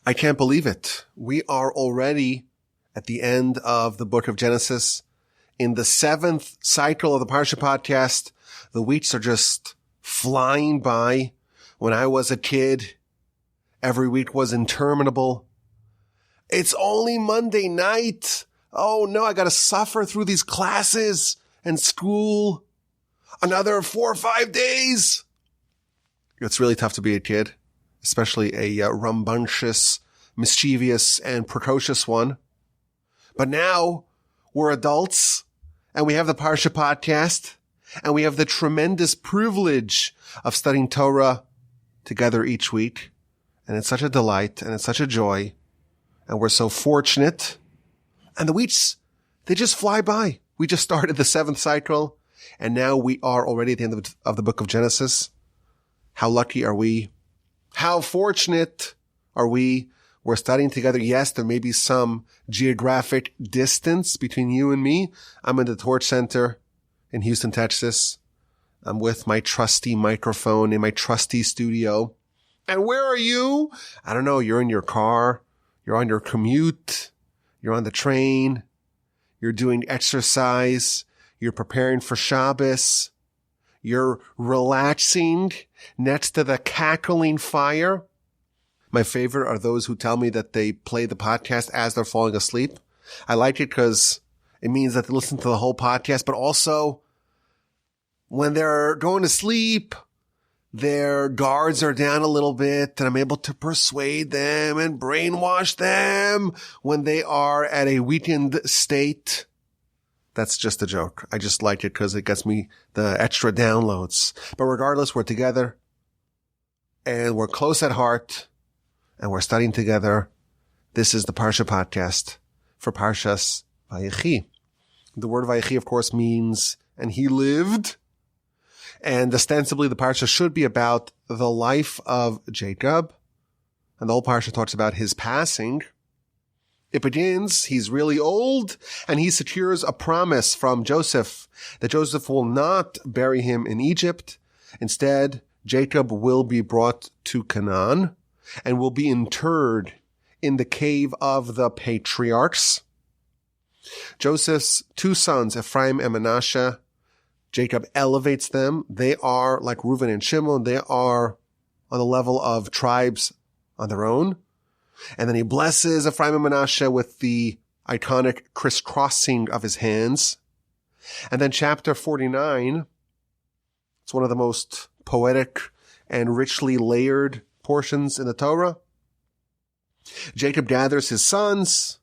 I can't believe it. We are already at the end of the book of Genesis. In the 7th cycle of the Parsha podcast, the weeks are just flying by. When I was a kid, every week was interminable. It's only Monday night. Oh no, I gotta suffer through these classes and school. Another 4 or 5 days. It's really tough to be a kid, especially a rambunctious, mischievous, and precocious one. But now we're adults, and we have the Parsha podcast, and we have the tremendous privilege of studying Torah together each week. And it's such a delight, and it's such a joy, and we're so fortunate. And the weeks, they just fly by. We just started the 7th cycle, and now we are already at the end of the book of Genesis. How lucky are we? How fortunate are we? We're studying together. Yes, there may be some geographic distance between you and me. I'm in the Torch Center in Houston, Texas. I'm with my trusty microphone in my trusty studio. And where are you? I don't know. You're in your car. You're on your commute. You're on the train. You're doing exercise. You're preparing for Shabbos. You're relaxing next to the cackling fire. My favorite are those who tell me that they play the podcast as they're falling asleep. I like it because it means that they listen to the whole podcast, but also when they're going to sleep, their guards are down a little bit and I'm able to persuade them and brainwash them when they are at a weakened state. That's just a joke. I just like it because it gets me the extra downloads. But regardless, we're together and we're close at heart and we're studying together. This is the Parsha podcast for Parshas Vayechi. The word Vayechi, of course, means, and he lived. And ostensibly, the Parsha should be about the life of Jacob. And the whole Parsha talks about his passing. It begins, he's really old, and he secures a promise from Joseph that Joseph will not bury him in Egypt. Instead, Jacob will be brought to Canaan and will be interred in the cave of the patriarchs. Joseph's 2 sons, Ephraim and Manasseh, Jacob elevates them. They are like Reuven and Shimon. They are on the level of tribes on their own. And then he blesses Ephraim and Manasseh with the iconic crisscrossing of his hands. And then chapter 49, it's one of the most poetic and richly layered portions in the Torah. Jacob gathers his sons,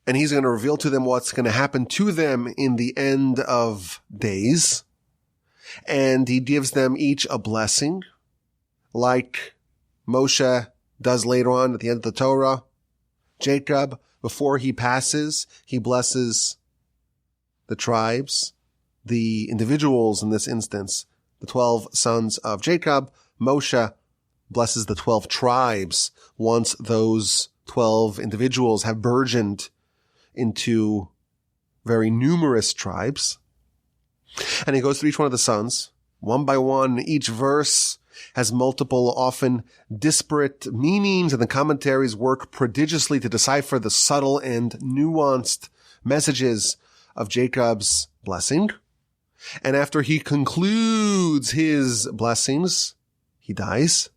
and he's going to reveal to them what's going to happen to them in the end of days. And he gives them each a blessing, like Moshe does later on at the end of the Torah. Jacob, before he passes, he blesses the tribes, the individuals in this instance, the 12 sons of Jacob. Moshe blesses the 12 tribes once those 12 individuals have burgeoned into very numerous tribes. And he goes through each one of the sons, one by one. Each verse has multiple, often disparate meanings, and the commentaries work prodigiously to decipher the subtle and nuanced messages of Jacob's blessing. And after he concludes his blessings, he dies,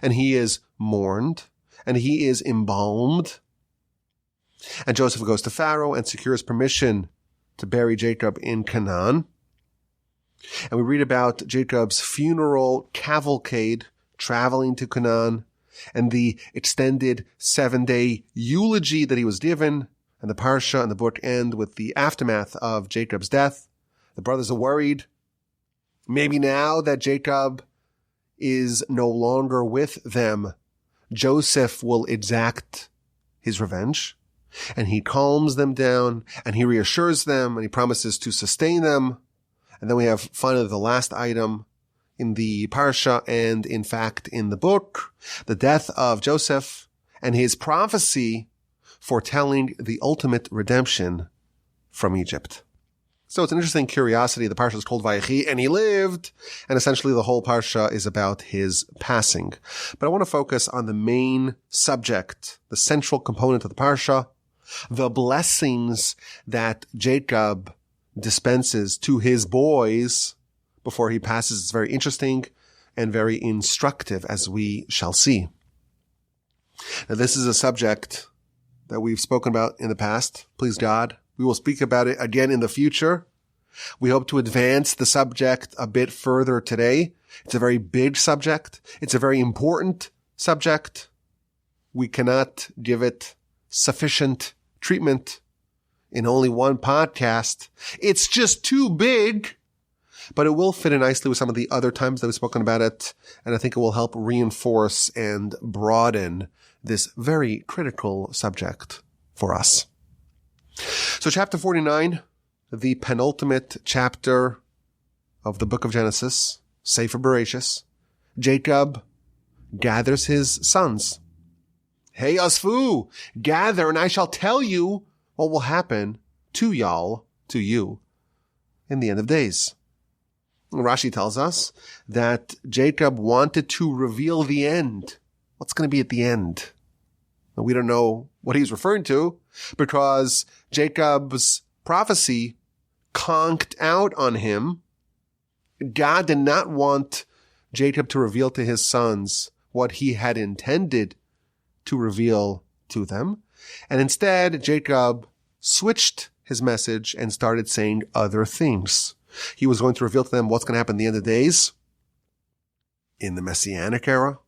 and he is mourned, and he is embalmed. And Joseph goes to Pharaoh and secures permission to bury Jacob in Canaan. And we read about Jacob's funeral cavalcade traveling to Canaan and the extended 7-day eulogy that he was given. And the Parsha and the book end with the aftermath of Jacob's death. The brothers are worried. Maybe now that Jacob is no longer with them, Joseph will exact his revenge. And he calms them down and he reassures them and he promises to sustain them. And then we have finally the last item in the Parsha and in fact in the book, the death of Joseph and his prophecy foretelling the ultimate redemption from Egypt. So it's an interesting curiosity. The Parsha is called Vayechi, and he lived, and essentially the whole Parsha is about his passing. But I want to focus on the main subject, the central component of the Parsha, the blessings that Jacob dispenses to his boys before he passes. It's very interesting and very instructive, as we shall see. Now, this is a subject that we've spoken about in the past. Please God, we will speak about it again in the future. We hope to advance the subject a bit further today. It's a very big subject. It's a very important subject. We cannot give it sufficient treatment in only one podcast. It's just too big, but it will fit in nicely with some of the other times that we've spoken about it. And I think it will help reinforce and broaden this very critical subject for us. So chapter 49, the penultimate chapter of the book of Genesis, Sefer Bereshis, Jacob gathers his sons. Hey, Asfu, gather, and I shall tell you what will happen to y'all, to you, in the end of days. Rashi tells us that Jacob wanted to reveal the end. What's going to be at the end? We don't know what he's referring to because Jacob's prophecy conked out on him. God did not want Jacob to reveal to his sons what he had intended to reveal to them. And instead, Jacob switched his message and started saying other things. He was going to reveal to them what's going to happen at the end of days in the Messianic era.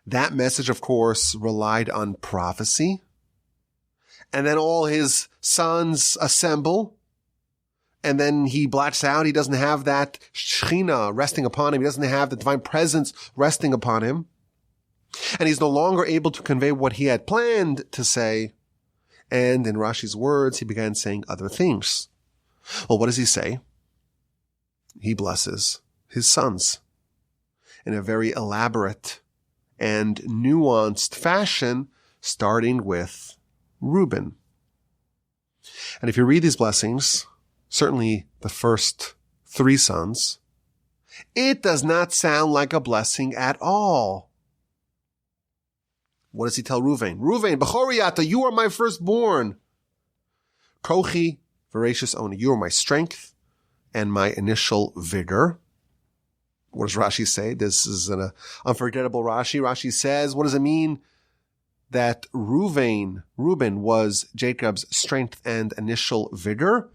That message, of course, relied on prophecy. And then all his sons assemble. And then he blacks out. He doesn't have that Shechinah resting upon him. He doesn't have the divine presence resting upon him. And he's no longer able to convey what he had planned to say. And in Rashi's words, he began saying other things. Well, what does he say? He blesses his sons in a very elaborate and nuanced fashion, starting with Reuben. And if you read these blessings, certainly the first three sons, it does not sound like a blessing at all. What does he tell Reuven? Reuven, Bechoriyata, you are my firstborn. Kochi, voracious owner, you are my strength and my initial vigor. What does Rashi say? This is an unforgettable Rashi. Rashi says, what does it mean that Reuben was Jacob's strength and initial vigor?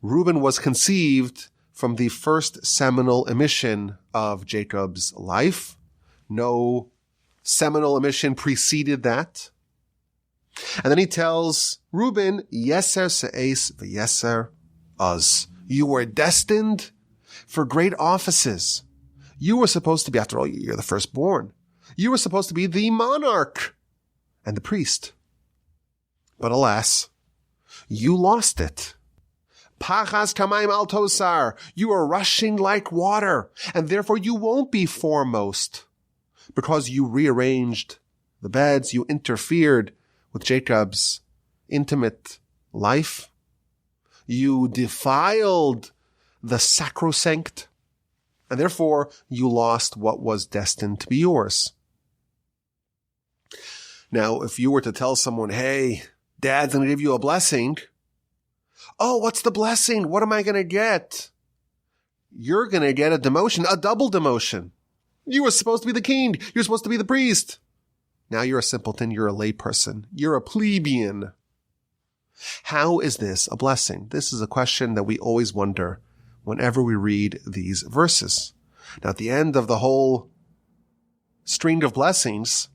Reuben was conceived from the first seminal emission of Jacob's life. No seminal emission preceded that. And then he tells Reuben, Yeser se'es v'yeser az. You were destined for great offices. You were supposed to be, after all, you're the firstborn. You were supposed to be the monarch and the priest. But alas, you lost it. Pachas kamaim al tosar. You are rushing like water, and therefore you won't be foremost because you rearranged the beds, you interfered with Jacob's intimate life. You defiled the sacrosanct, and therefore you lost what was destined to be yours. Now, if you were to tell someone, hey, Dad's going to give you a blessing. Oh, what's the blessing? What am I going to get? You're going to get a demotion, a double demotion. You were supposed to be the king. You're supposed to be the priest. Now you're a simpleton. You're a layperson. You're a plebeian. How is this a blessing? This is a question that we always wonder whenever we read these verses. Now, at the end of the whole string of blessings,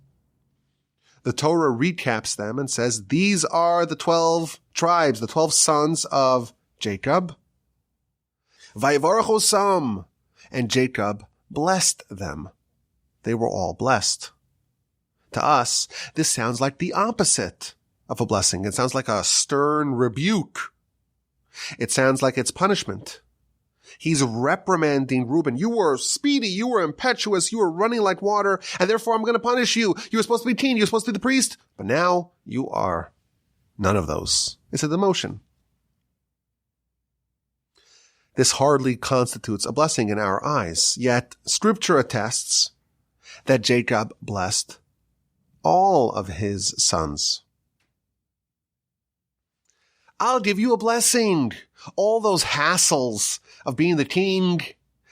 the Torah recaps them and says, these are the 12 tribes, the 12 sons of Jacob. Vayevarach osam, and Jacob blessed them. They were all blessed. To us, this sounds like the opposite of a blessing. It sounds like a stern rebuke. It sounds like it's punishment. He's reprimanding Reuben. You were speedy, you were impetuous, you were running like water, and therefore I'm going to punish you. You were supposed to be king, you were supposed to be the priest, but now you are none of those. It's a demotion. this hardly constitutes a blessing in our eyes. Yet Scripture attests that Jacob blessed all of his sons. I'll give you a blessing. All those hassles of being the king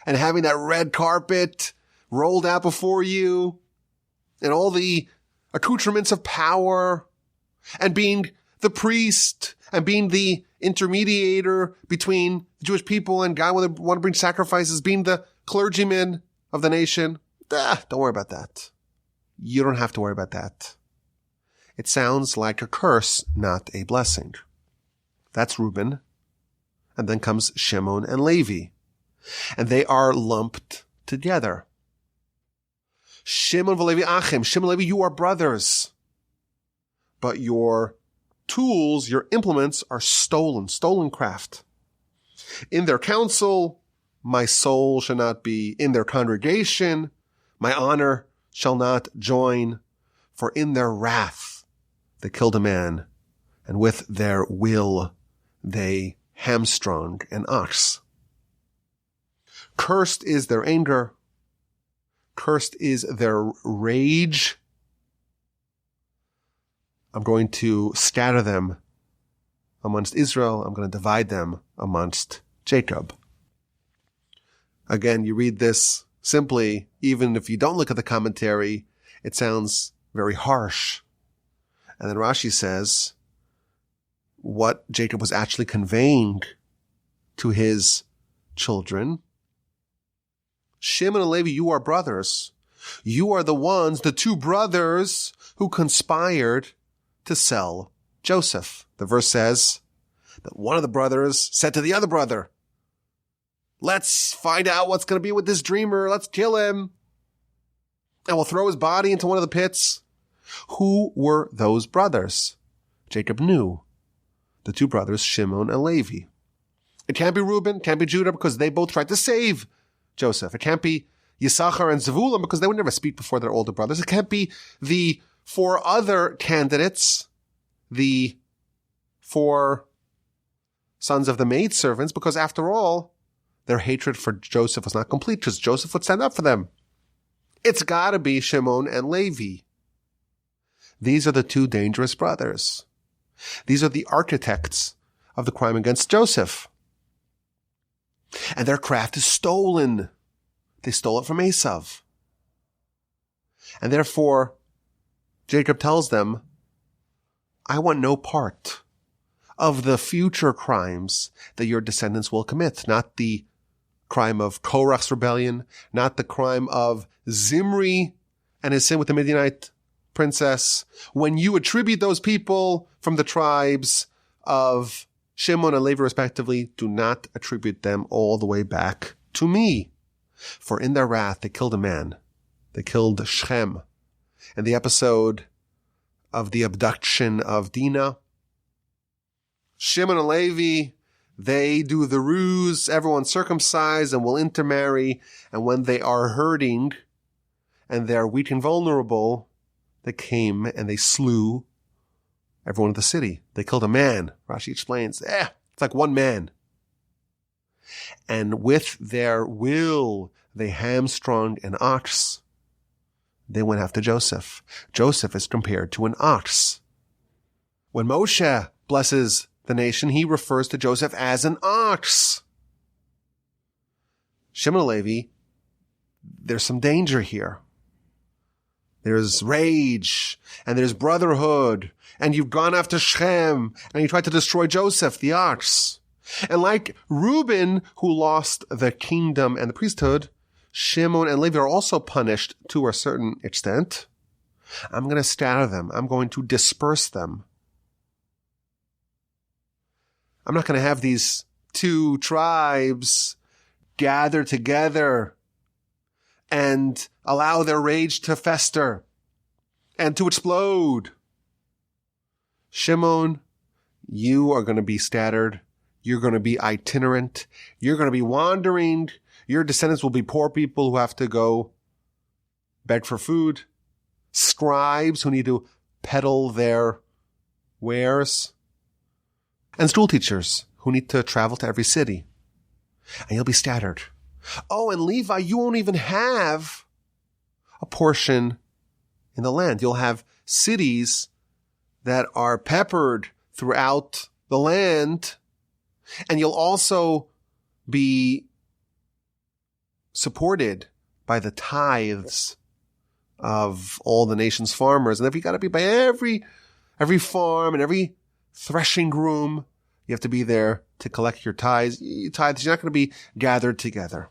and having that red carpet rolled out before you and all the accoutrements of power and being the priest and being the intermediator between the Jewish people and God when they want to bring sacrifices, being the clergyman of the nation. Don't worry about that. You don't have to worry about that. It sounds like a curse, not a blessing. That's Reuben. And then comes Shimon and Levi. And they are lumped together. Shimon v'Levi achim. Shimon and Levi, you are brothers. But your tools, your implements are stolen craft. In their council, my soul shall not be. In their congregation, my honor shall not join. For in their wrath, they killed a man, and with their will, they hamstrung an ox. Cursed is their anger. Cursed is their rage. I'm going to scatter them amongst Israel. I'm going to divide them amongst Jacob. Again, you read this simply, even if you don't look at the commentary, it sounds very harsh. And then Rashi says what Jacob was actually conveying to his children. Shimon and Levi, you are brothers. You are the ones, the two brothers who conspired to sell Joseph. The verse says that one of the brothers said to the other brother, let's find out what's going to be with this dreamer. Let's kill him. And we'll throw his body into one of the pits. Who were those brothers? Jacob knew. The two brothers, Shimon and Levi. It can't be Reuben, it can't be Judah, because they both tried to save Joseph. It can't be Yisachar and Zevulun, because they would never speak before their older brothers. It can't be the four other candidates, the four sons of the maidservants, because after all, their hatred for Joseph was not complete, because Joseph would stand up for them. It's got to be Shimon and Levi. These are the two dangerous brothers. These are the architects of the crime against Joseph. And their craft is stolen. They stole it from Esav. And therefore, Jacob tells them, I want no part of the future crimes that your descendants will commit. Not the crime of Korach's rebellion, not the crime of Zimri and his sin with the Midianite princess. When you attribute those people from the tribes of Shimon and Levi respectively, do not attribute them all the way back to me. For in their wrath, they killed a man. They killed Shechem. In the episode of the abduction of Dinah, Shimon and Levi, they do the ruse, everyone's circumcised and will intermarry. And when they are hurting and they're weak and vulnerable, they came and they slew everyone in the city. They killed a man. Rashi explains, it's like one man. And with their will, they hamstrung an ox. They went after Joseph. Joseph is compared to an ox. When Moshe blesses the nation, he refers to Joseph as an ox. Shimon and Levi, there's some danger here. There's rage, and there's brotherhood, and you've gone after Shechem, and you tried to destroy Joseph, the ox. And like Reuben, who lost the kingdom and the priesthood, Shimon and Levi are also punished to a certain extent. I'm going to scatter them. I'm going to disperse them. I'm not going to have these two tribes gather together and allow their rage to fester and to explode. Shimon, you are going to be scattered. You're going to be itinerant. You're going to be wandering. Your descendants will be poor people who have to go beg for food. Scribes who need to peddle their wares. And school teachers who need to travel to every city. and you'll be scattered. Oh, and Levi, you won't even have a portion in the land. You'll have cities that are peppered throughout the land, and you'll also be supported by the tithes of all the nation's farmers. And if you got to be by every farm and every threshing room, you have to be there to collect your tithes. You're not going to be gathered together.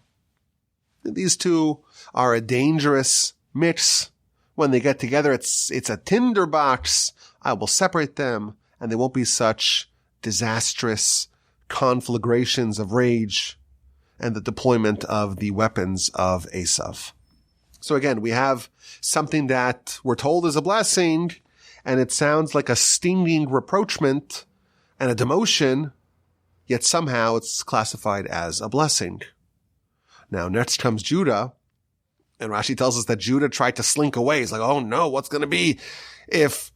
These two are a dangerous mix. When they get together, it's a tinderbox. I will separate them, and there won't be such disastrous conflagrations of rage and the deployment of the weapons of Esav. So again, we have something that we're told is a blessing, and it sounds like a stinging reproachment and a demotion, yet somehow it's classified as a blessing. Now, next comes Judah, and Rashi tells us that Judah tried to slink away. He's like, oh no, what's going to be if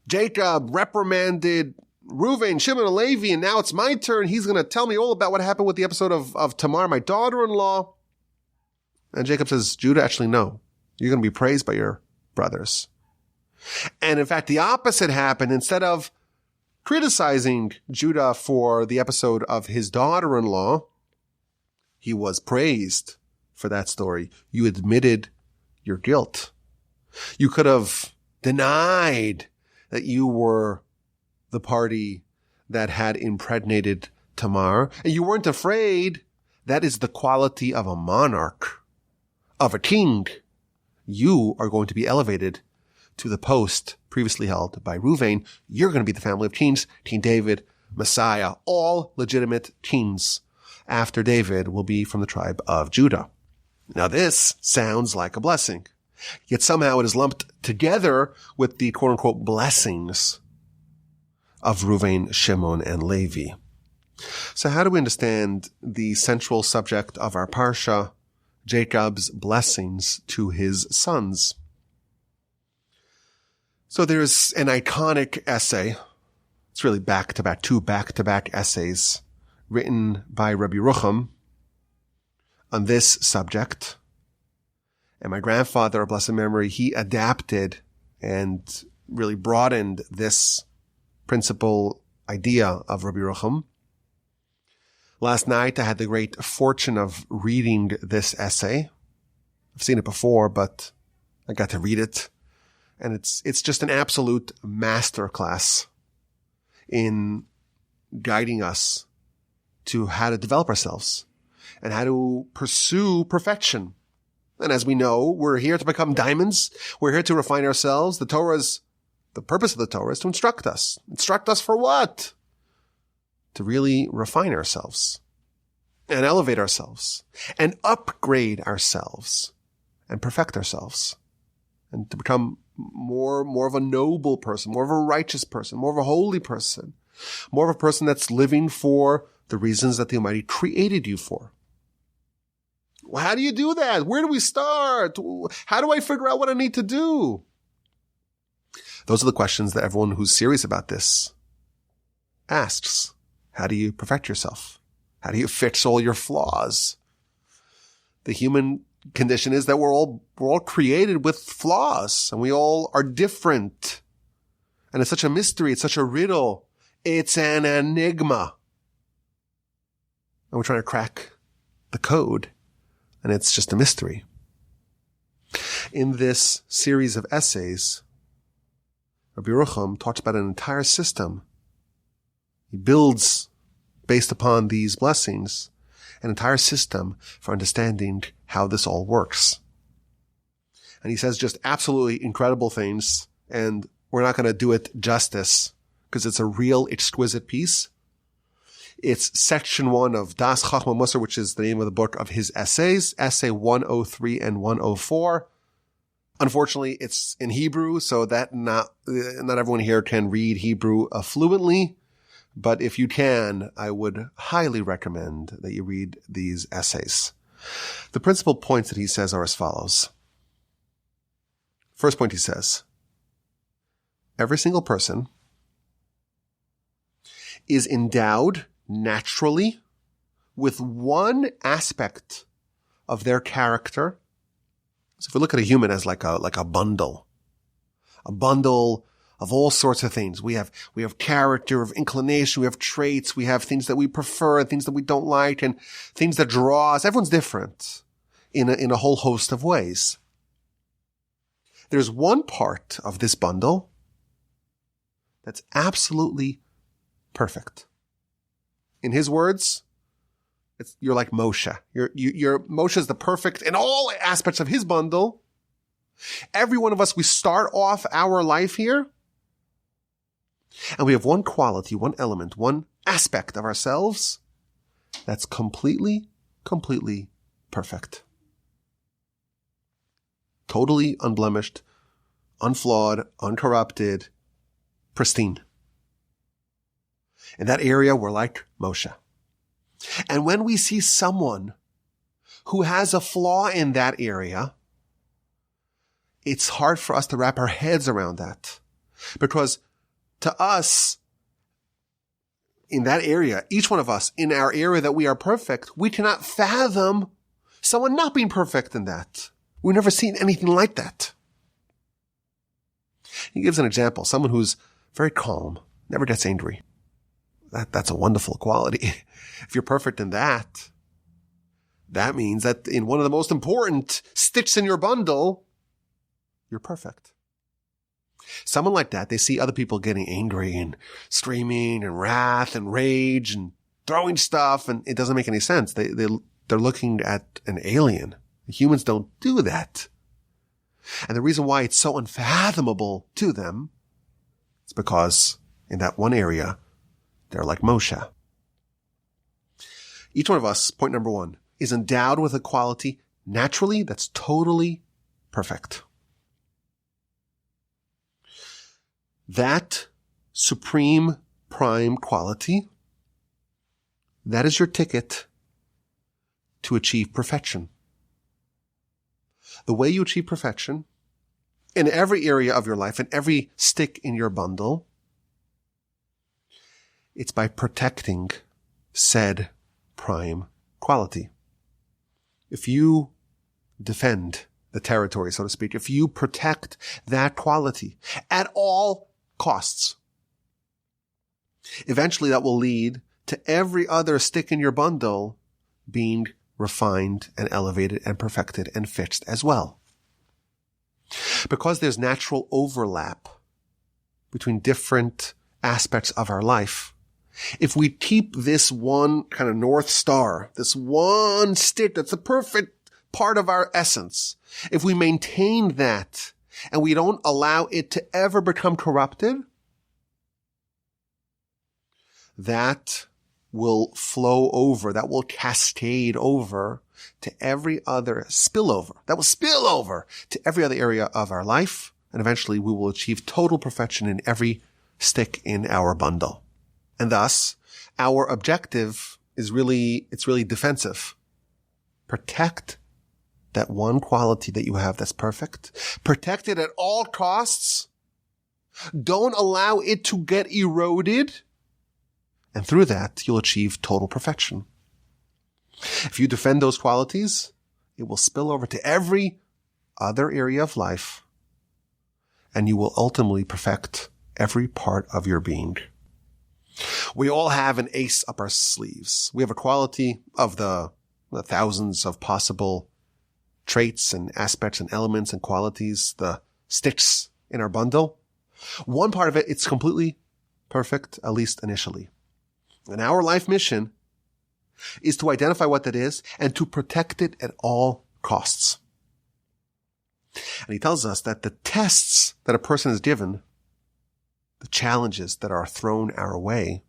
Jacob reprimanded Reuven, Shimon, and Levi, and now it's my turn. He's going to tell me all about what happened with the episode of Tamar, my daughter-in-law. And Jacob says, Judah, actually, no. You're going to be praised by your brothers. And in fact, the opposite happened. Instead of criticizing Judah for the episode of his daughter-in-law, he was praised for that story. You admitted your guilt. You could have denied that you were the party that had impregnated Tamar, and you weren't afraid. That is the quality of a monarch, of a king. You are going to be elevated to the post previously held by Reuven. You're going to be the family of kings, King David, Messiah, all legitimate kings after David will be from the tribe of Judah. Now this sounds like a blessing, yet somehow it is lumped together with the quote-unquote blessings of Reuven, Shimon, and Levi. So how do we understand the central subject of our Parsha, Jacob's blessings to his sons? So there's an iconic essay. It's really two back-to-back essays written by Rabbi Yerucham on this subject. And my grandfather, of blessed memory, he adapted and really broadened this principal idea of Rabbi Yerucham. Last night, I had the great fortune of reading this essay. I've seen it before, but I got to read it. And it's just an absolute masterclass in guiding us to how to develop ourselves and how to pursue perfection. And as we know, we're here to become diamonds. We're here to refine ourselves. The purpose of the Torah is to instruct us. Instruct us for what? To really refine ourselves and elevate ourselves and upgrade ourselves and perfect ourselves and to become more of a noble person, more of a righteous person, more of a holy person, more of a person that's living for the reasons that the Almighty created you for. Well, how do you do that? Where do we start? How do I figure out what I need to do? Those are the questions that everyone who's serious about this asks. How do you perfect yourself? How do you fix all your flaws? The human condition is that we're all created with flaws, and we all are different. And it's such a mystery. It's such a riddle. It's an enigma. And we're trying to crack the code, and it's just a mystery. In this series of essays, Rabbi Yerucham talks about an entire system. He builds, based upon these blessings, an entire system for understanding how this all works. And he says just absolutely incredible things, and we're not going to do it justice because it's a real exquisite piece. It's section 1 of Das Chachma Musar, which is the name of the book of his essays, essay 103 and 104. Unfortunately, it's in Hebrew, so that not everyone here can read Hebrew fluently. But if you can, I would highly recommend that you read these essays. The principal points that he says are as follows. First point he says, every single person is endowed naturally with one aspect of their character. So if we look at a human as like a bundle of all sorts of things. We have character, of inclination, we have traits, we have things that we prefer and things that we don't like and things that draw us. Everyone's different in a whole host of ways. There's one part of this bundle that's absolutely perfect. In his words, you're like Moshe. Moshe is the perfect in all aspects of his bundle. Every one of us, we start off our life here, and we have one quality, one element, one aspect of ourselves that's completely perfect. Totally unblemished, unflawed, uncorrupted, pristine. In that area, we're like Moshe. And when we see someone who has a flaw in that area, it's hard for us to wrap our heads around that. Because to us, in that area, each one of us, in our area that we are perfect, we cannot fathom someone not being perfect in that. We've never seen anything like that. He gives an example. Someone who's very calm, never gets angry. That's a wonderful quality. If you're perfect in that, that means that in one of the most important sticks in your bundle, you're perfect. Someone like that, they see other people getting angry and screaming and wrath and rage and throwing stuff, and it doesn't make any sense. They're looking at an alien. Humans don't do that. And the reason why it's so unfathomable to them is because in that one area, they're like Moshe. Each one of us, point number one, is endowed with a quality naturally that's totally perfect. That supreme prime quality, that is your ticket to achieve perfection. The way you achieve perfection in every area of your life, in every stick in your bundle, it's by protecting said prime quality. If you defend the territory, so to speak, if you protect that quality at all costs, eventually that will lead to every other stick in your bundle being refined and elevated and perfected and fixed as well. Because there's natural overlap between different aspects of our life, if we keep this one kind of North Star, this one stick that's the perfect part of our essence, if we maintain that and we don't allow it to ever become corrupted, that will flow over, that will cascade over to every other spillover. That will spill over to every other area of our life, and eventually we will achieve total perfection in every stick in our bundle. And thus, our objective is really defensive. Protect that one quality that you have that's perfect. Protect it at all costs. Don't allow it to get eroded. And through that, you'll achieve total perfection. If you defend those qualities, it will spill over to every other area of life, and you will ultimately perfect every part of your being. We all have an ace up our sleeves. We have a quality of the thousands of possible traits and aspects and elements and qualities, the sticks in our bundle. One part of it, it's completely perfect, at least initially. And our life mission is to identify what that is and to protect it at all costs. And he tells us that the tests that a person is given, the challenges that are thrown our way,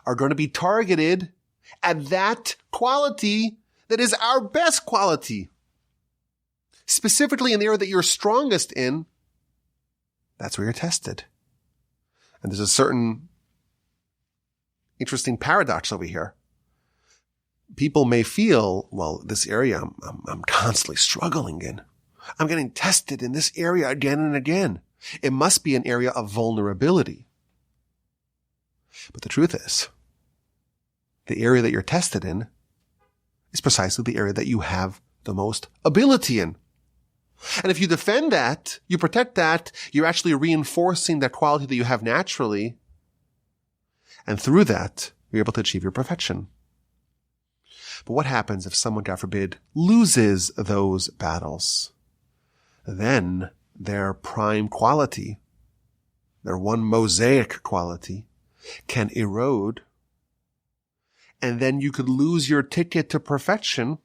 are going to be targeted at that quality that is our best quality. Specifically in the area that you're strongest in, that's where you're tested. And there's a certain interesting paradox over here. People may feel, well, this area I'm constantly struggling in. I'm getting tested in this area again and again. It must be an area of vulnerability. But the truth is, the area that you're tested in is precisely the area that you have the most ability in. And if you defend that, you protect that, you're actually reinforcing that quality that you have naturally. And through that, you're able to achieve your perfection. But what happens if someone, God forbid, loses those battles? Then their prime quality, their one mosaic quality, can erode. And then you could lose your ticket to perfection,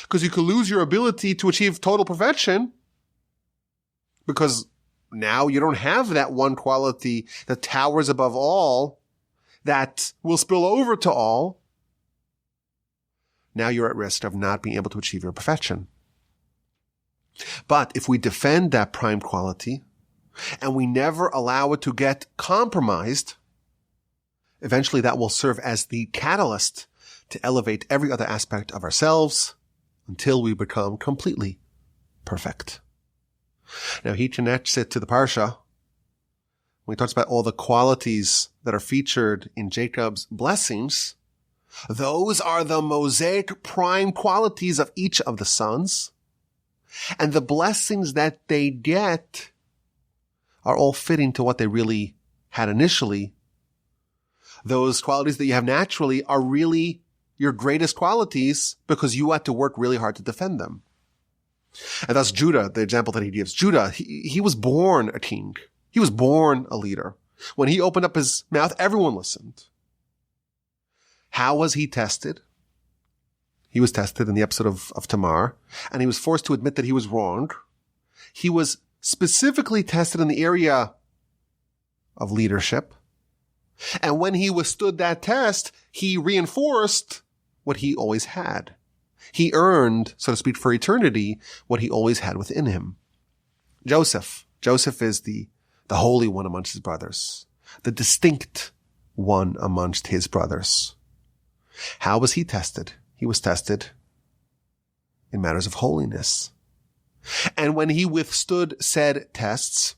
because you could lose your ability to achieve total perfection, because now you don't have that one quality that towers above all, that will spill over to all. Now you're at risk of not being able to achieve your perfection. But if we defend that prime quality and we never allow it to get compromised, eventually that will serve as the catalyst to elevate every other aspect of ourselves until we become completely perfect. Now he connects it to the Parsha when he talks about all the qualities that are featured in Jacob's blessings. Those are the mosaic prime qualities of each of the sons. And the blessings that they get are all fitting to what they really had initially. Those qualities that you have naturally are really your greatest qualities because you had to work really hard to defend them. And thus Judah, the example that he gives, Judah, he was born a king. He was born a leader. When he opened up his mouth, everyone listened. How was he tested? He was tested in the episode of Tamar, and he was forced to admit that he was wrong. He was specifically tested in the area of leadership. And when he withstood that test, he reinforced what he always had. He earned, so to speak, for eternity, what he always had within him. Joseph is the holy one amongst his brothers, the distinct one amongst his brothers. How was he tested? He was tested in matters of holiness. And when he withstood said tests,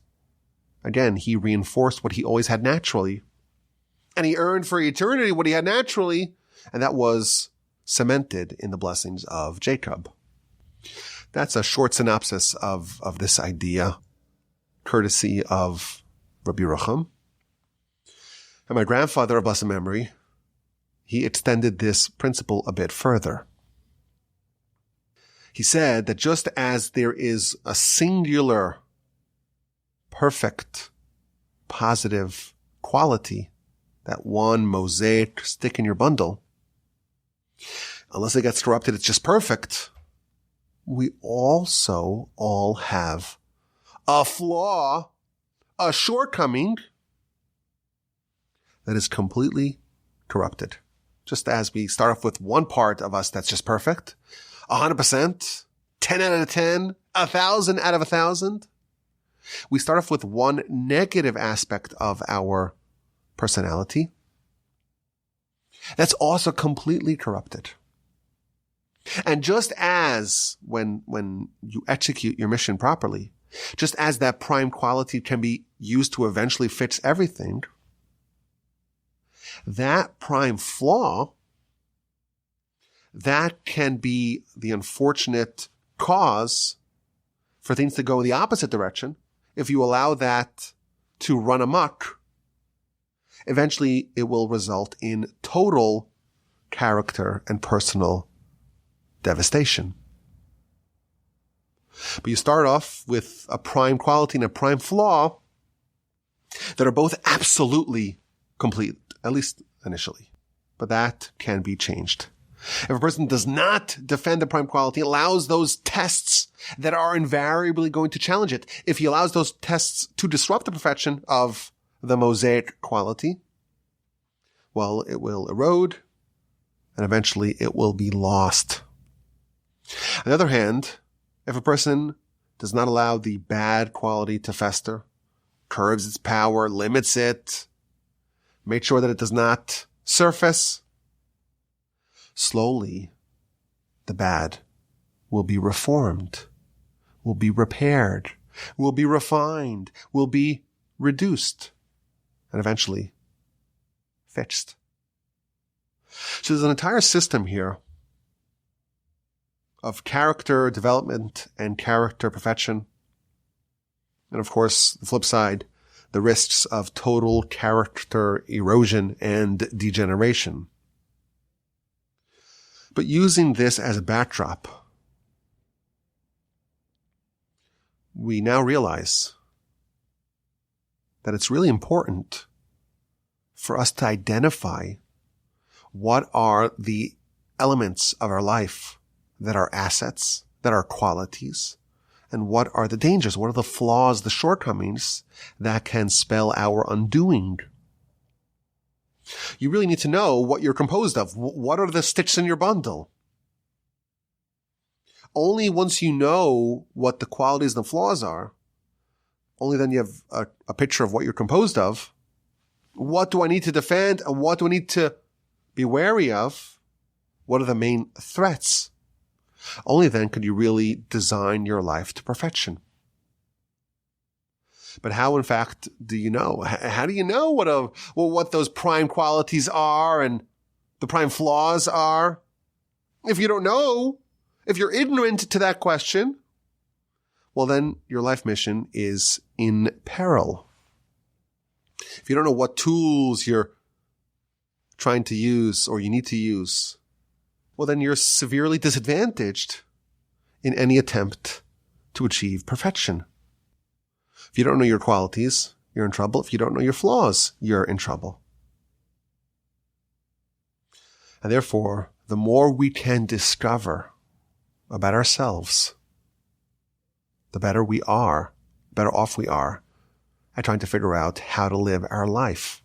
again, he reinforced what he always had naturally. And he earned for eternity what he had naturally, and that was cemented in the blessings of Jacob. That's a short synopsis of this idea, courtesy of Rabbi Yerucham. And my grandfather of blessed memory, he extended this principle a bit further. He said that just as there is a singular, perfect, positive quality, that one mosaic stick in your bundle, unless it gets corrupted, it's just perfect. We also all have a flaw, a shortcoming that is completely corrupted. Just as we start off with one part of us that's just perfect, 100%, 10 out of 10, 1,000 out of 1,000. We start off with one negative aspect of our personality that's also completely corrupted. And just as when you execute your mission properly, just as that prime quality can be used to eventually fix everything, that prime flaw, that can be the unfortunate cause for things to go in the opposite direction. If you allow that to run amok, eventually it will result in total character and personal devastation. But you start off with a prime quality and a prime flaw that are both absolutely complete, at least initially. But that can be changed. If a person does not defend the prime quality, allows those tests that are invariably going to challenge it, if he allows those tests to disrupt the perfection of the mosaic quality, well, it will erode and eventually it will be lost. On the other hand, if a person does not allow the bad quality to fester, curbs its power, limits it, make sure that it does not surface, slowly the bad will be reformed, will be repaired, will be refined, will be reduced, and eventually fixed. So there's an entire system here of character development and character perfection. And of course, the flip side, the risks of total character erosion and degeneration. But using this as a backdrop, we now realize that it's really important for us to identify what are the elements of our life that are assets, that are qualities, and what are the dangers, what are the flaws, the shortcomings that can spell our undoing. You really need to know what you're composed of. What are the sticks in your bundle? Only once you know what the qualities and the flaws are, only then you have a picture of what you're composed of. What do I need to defend and what do I need to be wary of? What are the main threats? Only then could you really design your life to perfection. But how, in fact, do you know? How do you know what those prime qualities are and the prime flaws are? If you don't know, if you're ignorant to that question, well, then your life mission is in peril. If you don't know what tools you're trying to use or you need to use, well, then you're severely disadvantaged in any attempt to achieve perfection. If you don't know your qualities, you're in trouble. If you don't know your flaws, you're in trouble. And therefore, the more we can discover about ourselves, the better we are, better off we are at trying to figure out how to live our life.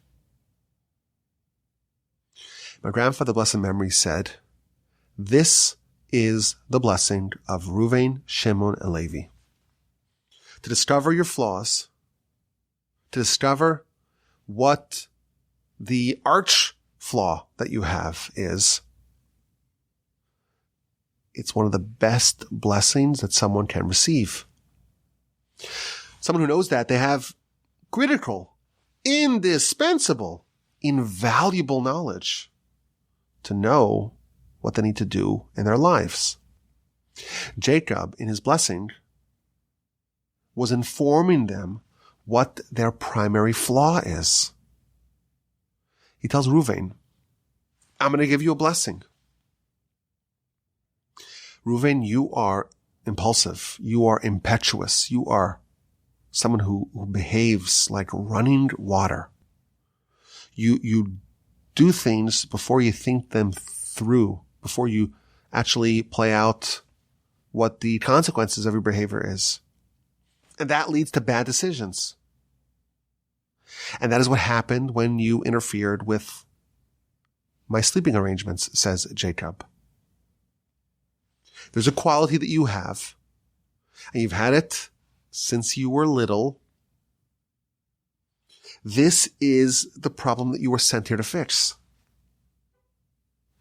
My grandfather, blessed memory, said, "This is the blessing of Reuven, Shimon, and Levi. To discover your flaws, to discover what the arch flaw that you have is, it's one of the best blessings that someone can receive. Someone who knows that, they have critical, indispensable, invaluable knowledge to know what they need to do in their lives. Jacob, in his blessing, was informing them what their primary flaw is. He tells Reuven, I'm going to give you a blessing. Reuven, you are impulsive. You are impetuous. You are someone who behaves like running water. You do things before you think them through, before you actually play out what the consequences of your behavior is. And that leads to bad decisions. And that is what happened when you interfered with my sleeping arrangements, says Jacob. There's a quality that you have, and you've had it since you were little. This is the problem that you were sent here to fix.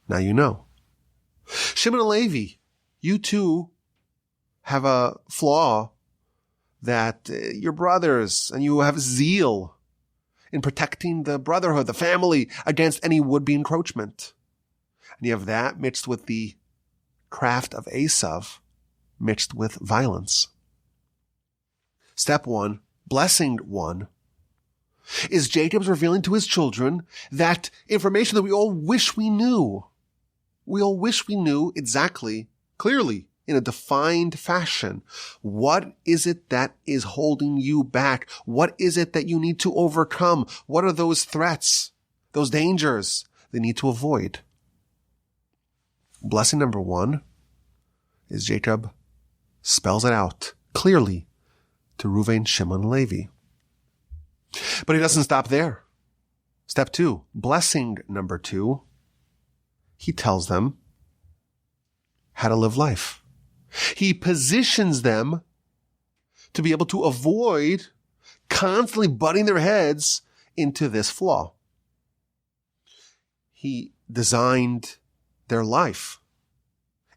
Now you know. Shimon and Levi, you too have a flaw that your brothers, and you have zeal in protecting the brotherhood, the family, against any would-be encroachment. And you have that mixed with the craft of Esav, mixed with violence. Step 1, blessing 1, is Jacob's revealing to his children that information that we all wish we knew. We all wish we knew exactly, clearly, in a defined fashion. What is it that is holding you back? What is it that you need to overcome? What are those threats, those dangers they need to avoid? Blessing number 1 is Jacob spells it out clearly to Reuven, Shimon, and Levi. But he doesn't stop there. Step 2, blessing number 2, he tells them how to live life. He positions them to be able to avoid constantly butting their heads into this flaw. He designed their life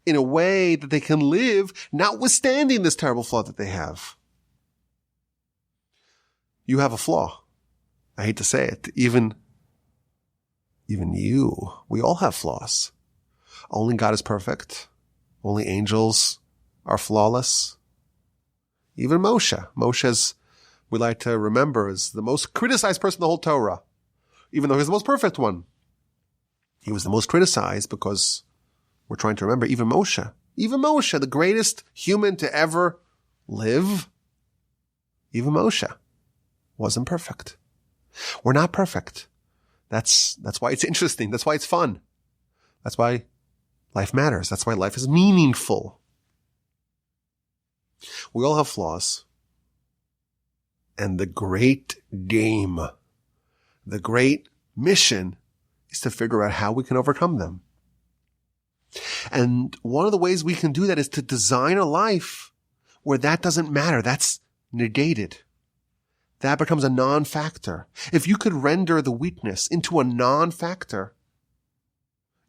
in a way that they can live notwithstanding this terrible flaw that they have. You have a flaw. I hate to say it. Even even you. We all have flaws. Only God is perfect. Only angels are flawless. Even Moshe. Moshe, as we like to remember, is the most criticized person in the whole Torah. Even though he's the most perfect one. He was the most criticized because we're trying to remember even Moshe, the greatest human to ever live, even Moshe wasn't perfect. We're not perfect. That's why it's interesting. That's why it's fun. That's why life matters. That's why life is meaningful. We all have flaws. And the great game, the great mission is to figure out how we can overcome them. And one of the ways we can do that is to design a life where that doesn't matter. That's negated. That becomes a non-factor. If you could render the weakness into a non-factor,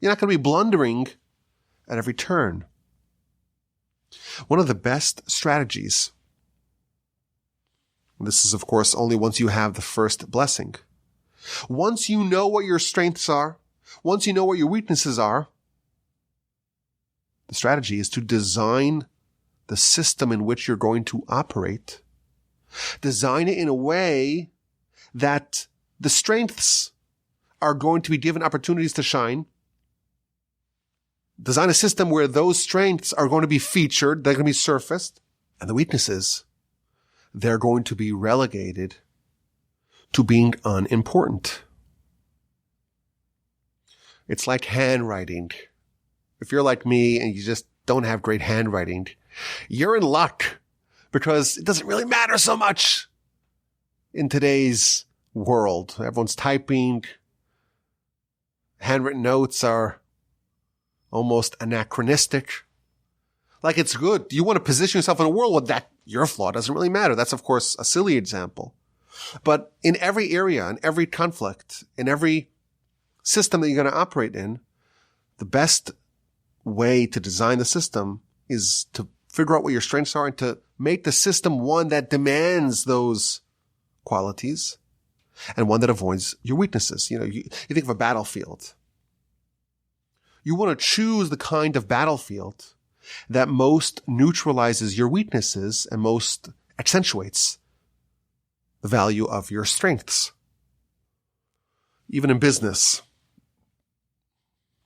you're not going to be blundering at every turn. One of the best strategies, this is of course only once you have the first blessing. Once you know what your strengths are, once you know what your weaknesses are, the strategy is to design the system in which you're going to operate. Design it in a way that the strengths are going to be given opportunities to shine. Design a system where those strengths are going to be featured, they're going to be surfaced, and the weaknesses, they're going to be relegated to being unimportant. It's like handwriting. If you're like me and you just don't have great handwriting, you're in luck because it doesn't really matter so much in today's world. Everyone's typing. Handwritten notes are almost anachronistic. Like it's good. You want to position yourself in a world where that your flaw doesn't really matter. That's of course a silly example. But in every area, in every conflict, in every system that you're going to operate in, the best way to design the system is to figure out what your strengths are and to make the system one that demands those qualities and one that avoids your weaknesses. You think of a battlefield. You want to choose the kind of battlefield that most neutralizes your weaknesses and most accentuates the value of your strengths. Even in business,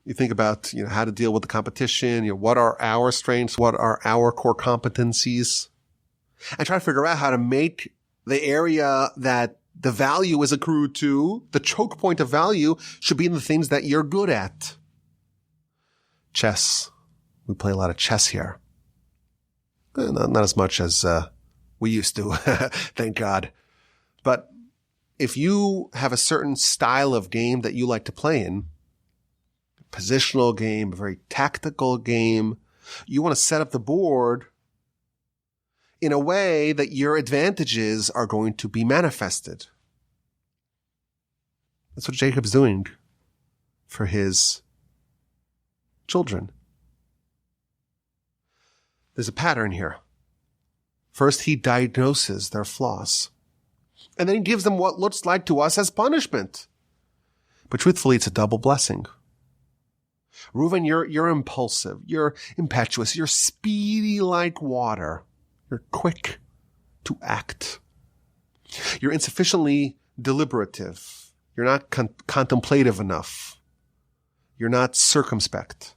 you think about, how to deal with the competition, what are our strengths, what are our core competencies, and try to figure out how to make the area that the value is accrued to, the choke point of value should be in the things that you're good at. Chess. We play a lot of chess here. Not as much as we used to, thank God. But if you have a certain style of game that you like to play in, a positional game, a very tactical game, you want to set up the board in a way that your advantages are going to be manifested. That's what Jacob's doing for his children. There's a pattern here. First, he diagnoses their flaws. And then he gives them what looks like to us as punishment. But truthfully, it's a double blessing. Reuben, you're impulsive. You're impetuous. You're speedy like water. You're quick to act. You're insufficiently deliberative. You're not contemplative enough. You're not circumspect.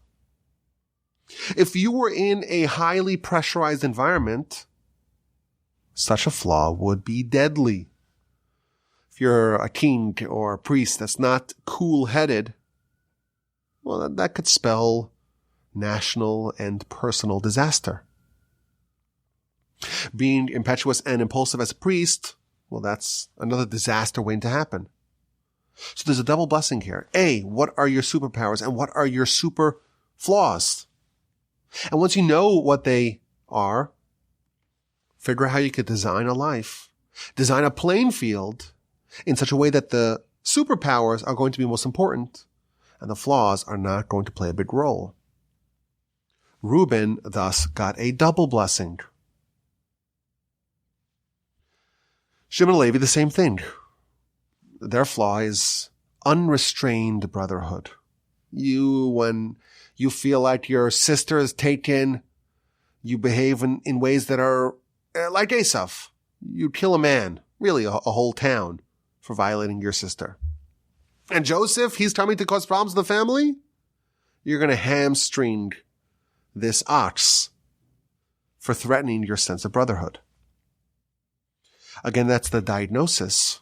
If you were in a highly pressurized environment, such a flaw would be deadly. If you're a king or a priest that's not cool-headed, well, that could spell national and personal disaster. Being impetuous and impulsive as a priest, well, that's another disaster waiting to happen. So there's a double blessing here. A, what are your superpowers and what are your super flaws? And once you know what they are, figure out how you could design a life, design a playing field in such a way that the superpowers are going to be most important and the flaws are not going to play a big role. Reuben thus got a double blessing. Shimon and Levi, the same thing. Their flaw is unrestrained brotherhood. When you feel like your sister is taken, you behave in ways that are like Esav. You kill a man, really a whole town, for violating your sister. And Joseph, he's coming to cause problems in the family? You're going to hamstring this ox for threatening your sense of brotherhood. Again, that's the diagnosis.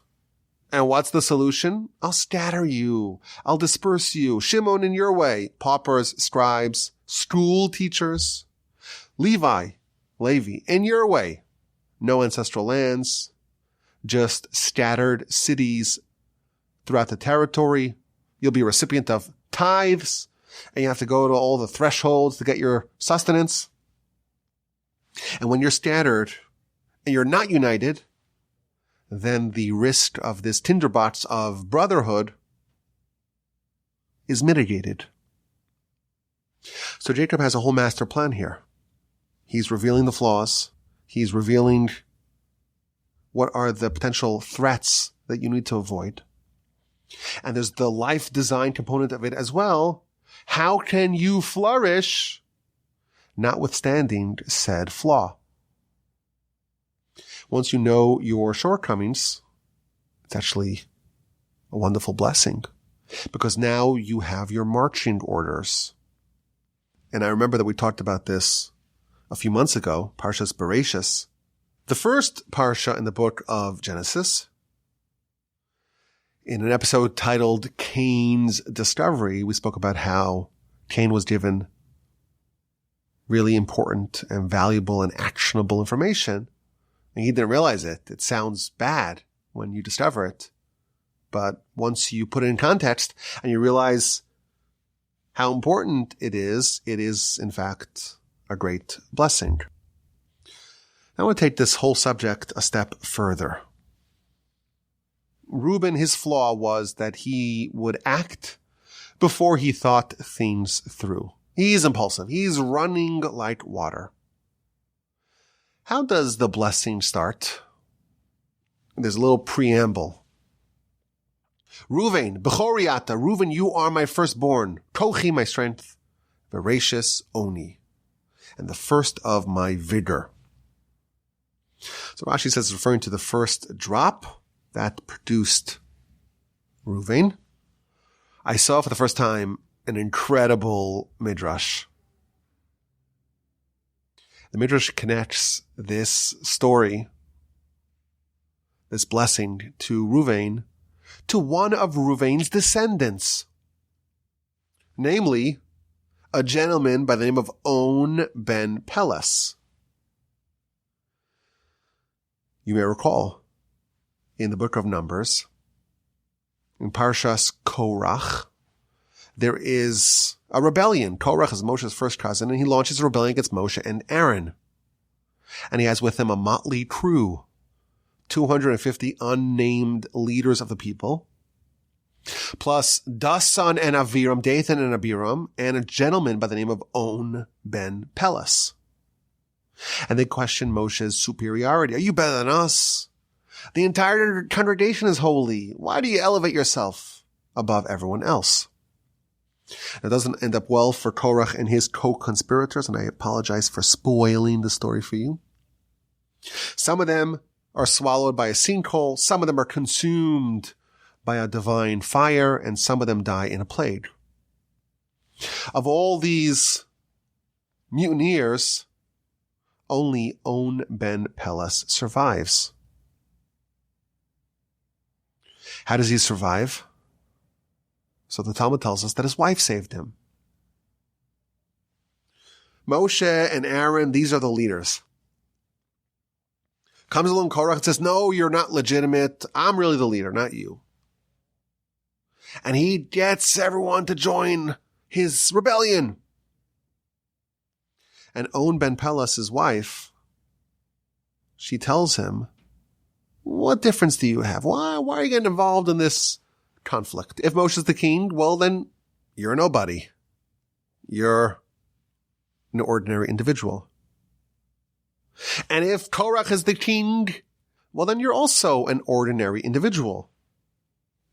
And what's the solution? I'll scatter you. I'll disperse you. Shimon in your way. Paupers, scribes, school teachers. Levi, in your way. No ancestral lands. Just scattered cities throughout the territory. You'll be a recipient of tithes. And you have to go to all the thresholds to get your sustenance. And when you're scattered and you're not united, then the risk of this tinderbox of brotherhood is mitigated. So Jacob has a whole master plan here. He's revealing the flaws. He's revealing what are the potential threats that you need to avoid. And there's the life design component of it as well. How can you flourish notwithstanding said flaw? Once you know your shortcomings, it's actually a wonderful blessing because now you have your marching orders. And I remember that we talked about this a few months ago, Parshas Bereshis. The first Parsha in the book of Genesis, in an episode titled Cain's Discovery, we spoke about how Cain was given really important and valuable and actionable information. And he didn't realize it. It sounds bad when you discover it. But once you put it in context and you realize how important it is in fact a great blessing. I want to take this whole subject a step further. Reuben, his flaw was that he would act before he thought things through. He's impulsive. He's running like water. How does the blessing start? There's a little preamble. Reuven, Bechoriata, Reuven, you are my firstborn. Kochi, my strength. Bereshis, Oni, and the first of my vigor. So Rashi says, referring to the first drop that produced Reuven. I saw for the first time an incredible midrash. The midrash connects this story, this blessing to Reuven, to one of Reuven's descendants, namely a gentleman by the name of On ben Peles. You may recall in the book of Numbers, in Parshas Korach, there is a rebellion. Korach is Moshe's first cousin, and he launches a rebellion against Moshe and Aaron. And he has with him a motley crew, 250 unnamed leaders of the people, plus Dasan and Aviram, Dathan and Abiram, and a gentleman by the name of On ben Peles. And they question Moshe's superiority. Are you better than us? The entire congregation is holy. Why do you elevate yourself above everyone else? It doesn't end up well for Korach and his co-conspirators, and I apologize for spoiling the story for you. Some of them are swallowed by a sinkhole, some of them are consumed by a divine fire, and some of them die in a plague. Of all these mutineers, only On ben Peles survives. How does he survive? So the Talmud tells us that his wife saved him. Moshe and Aaron, these are the leaders. Comes along Korach and says, no, you're not legitimate. I'm really the leader, not you. And he gets everyone to join his rebellion. And On ben Peles, his wife, she tells him, what difference do you have? Why are you getting involved in this conflict? If Moshe's the king, well then, you're nobody. You're an ordinary individual. And if Korach is the king, well then you're also an ordinary individual.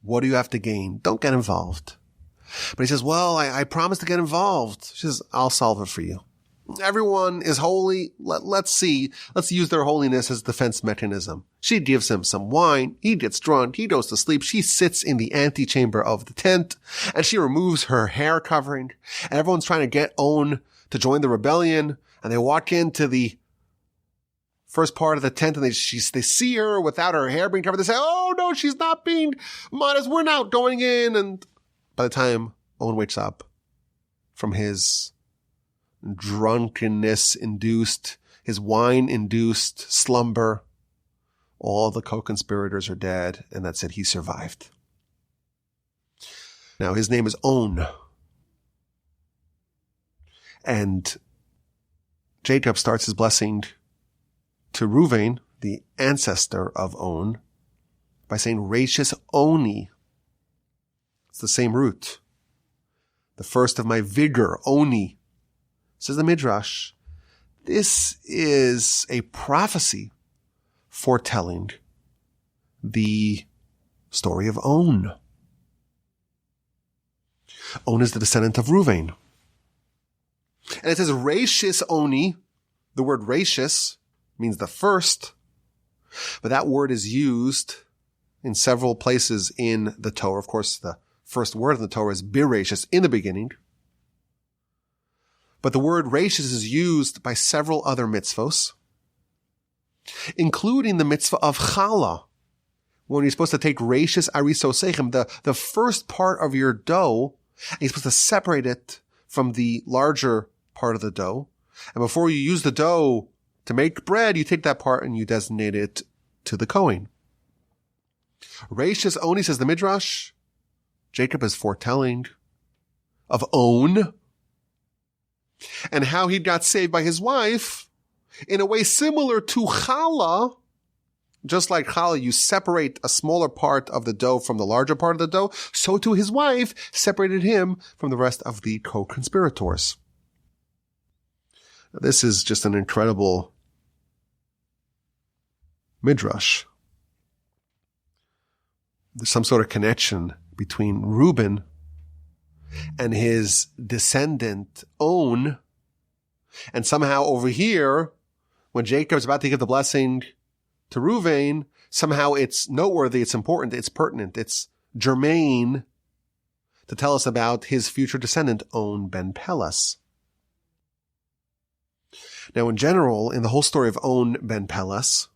What do you have to gain? Don't get involved. But he says, well, I promised to get involved. She says, I'll solve it for you. Everyone is holy. Let's use their holiness as a defense mechanism. She gives him some wine. He gets drunk. He goes to sleep. She sits in the antechamber of the tent and she removes her hair covering. And everyone's trying to get On to join the rebellion. And they walk into the first part of the tent and they see her without her hair being covered. They say, oh no, she's not being modest. We're not going in. And by the time Owen wakes up from his drunkenness-induced, his wine-induced slumber, all the co-conspirators are dead, and that's it. He survived. Now, his name is On. And Jacob starts his blessing to Reuven, the ancestor of On, by saying, Rachis Oni. It's the same root. The first of my vigor, Oni. Says the Midrash, this is a prophecy foretelling the story of On. On is the descendant of Reuven. And it says Rashis Oni. The word Rashis means the first, but that word is used in several places in the Torah. Of course, the first word in the Torah is Bereshis, in the beginning. But the word Rashis is used by several other mitzvos, including the mitzvah of challah, when you're supposed to take Rashis arisosechem, the first part of your dough, and you're supposed to separate it from the larger part of the dough. And before you use the dough to make bread, you take that part and you designate it to the Kohen. Rashis Oni, says the Midrash, Jacob is foretelling of On, and how he got saved by his wife in a way similar to challah. Just like challah, you separate a smaller part of the dough from the larger part of the dough, so too his wife separated him from the rest of the co-conspirators. This is just an incredible midrash. There's some sort of connection between Reuben and his descendant On, and somehow over here, when Jacob's about to give the blessing to Reuven, somehow it's noteworthy, it's important, it's pertinent, it's germane to tell us about his future descendant, On ben Pelas. Now, in general, in the whole story of On ben Pelas,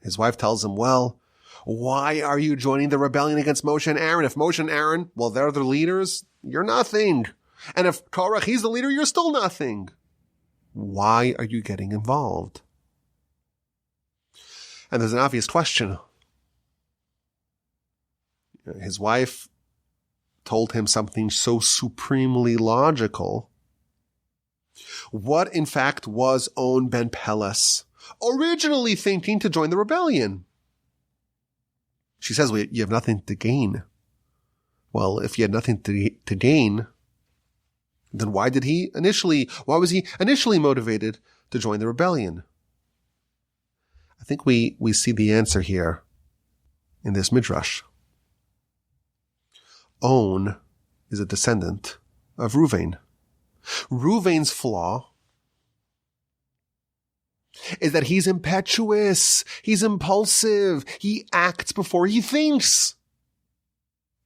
his wife tells him, well, why are you joining the rebellion against Moshe and Aaron? If Moshe and Aaron, well, they're the leaders, you're nothing. And if Korach, he's the leader, you're still nothing. Why are you getting involved? And there's an obvious question. His wife told him something so supremely logical. What, in fact, was On ben Pelas originally thinking to join the rebellion? She says, well, you have nothing to gain. Well, if you had nothing to gain, then why was he initially motivated to join the rebellion? I think we see the answer here in this midrash. On is a descendant of Reuven. Reuven's flaw is that he's impetuous, he's impulsive, he acts before he thinks.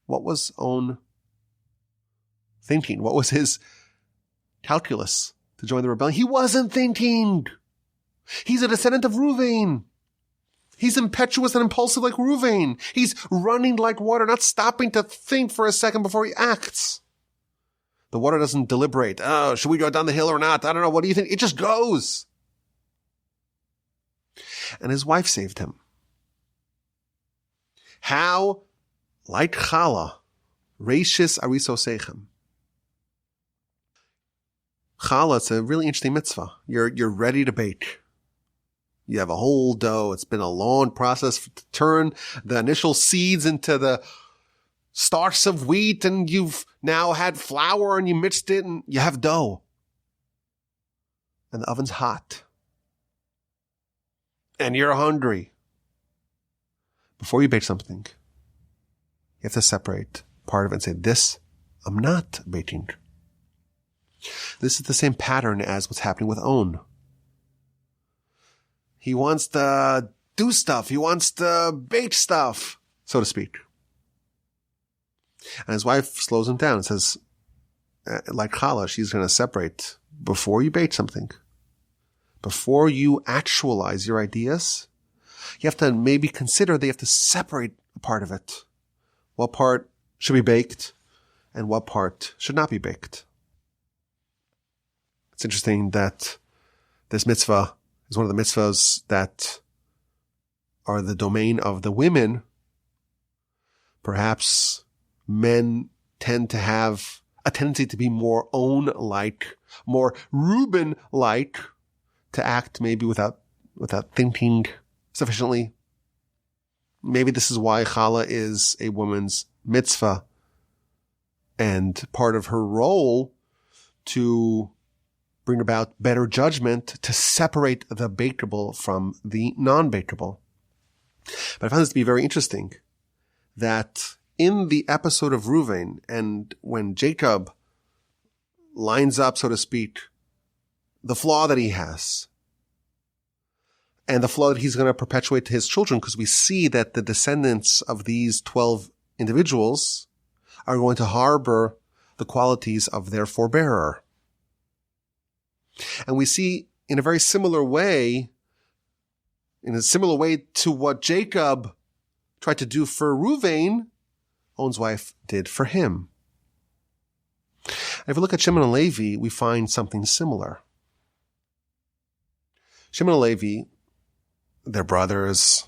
What was On thinking? What was his calculus to join the rebellion? He wasn't thinking. He's a descendant of Reuven. He's impetuous and impulsive like Reuven. He's running like water, not stopping to think for a second before he acts. The water doesn't deliberate. Oh, should we go down the hill or not? I don't know. What do you think? It just goes. And his wife saved him. How? Like challah, Rashis arisosechem. Challah, it's a really interesting mitzvah. You're ready to bake. You have a whole dough. It's been a long process to turn the initial seeds into the stalks of wheat, and you've now had flour and you mixed it and you have dough. And the oven's hot. And you're hungry. Before you bake something, you You have to separate part of it and say, this, I'm not baiting. This is the same pattern as what's happening with On. He wants to do stuff. He wants to bait stuff, so to speak. And his wife slows him down and says, like Chala, she's going to separate before you bait something. Before you actualize your ideas, you have to maybe consider that you have to separate a part of it. What part should be baked and what part should not be baked. It's interesting that this mitzvah is one of the mitzvahs that are the domain of the women. Perhaps men tend to have a tendency to be more On-like, more Reuben-like, to act maybe without thinking sufficiently. Maybe this is why Chala is a woman's mitzvah, and part of her role to bring about better judgment, to separate the bakeable from the non-bakeable. But I found this to be very interesting, that in the episode of Reuven, and when Jacob lines up, so to speak, the flaw that he has, and the flaw that he's going to perpetuate to his children, because we see that the descendants of these 12 individuals are going to harbor the qualities of their forebearer. And we see in a very similar way, to what Jacob tried to do for Reuven, On's wife did for him. And if we look at Shimon and Levi, we find something similar. Shimon and Levi, they're brothers,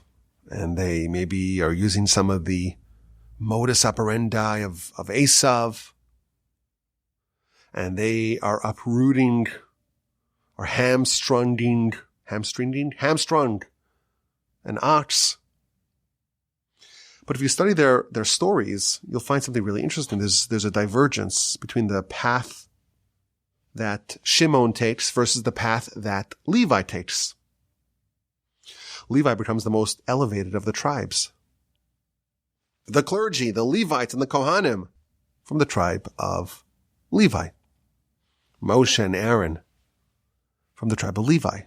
and they maybe are using some of the modus operandi of Esav, and they are uprooting or hamstrung an ox. But if you study their stories, you'll find something really interesting. There's a divergence between the path that Shimon takes versus the path that Levi takes. Levi becomes the most elevated of the tribes. The clergy, the Levites, and the Kohanim from the tribe of Levi. Moshe and Aaron from the tribe of Levi.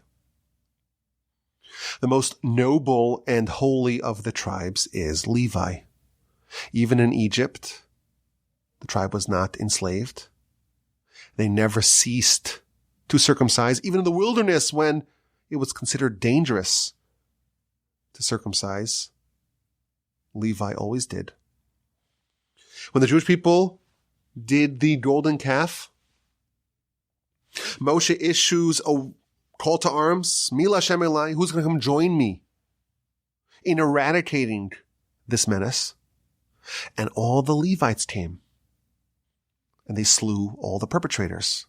The most noble and holy of the tribes is Levi. Even in Egypt, the tribe was not enslaved. They never ceased to circumcise, even in the wilderness when it was considered dangerous to circumcise. Levi always did. When the Jewish people did the golden calf, Moshe issues a call to arms. Mila Hashem Elai, who's going to come join me in eradicating this menace? And all the Levites came, and they slew all the perpetrators.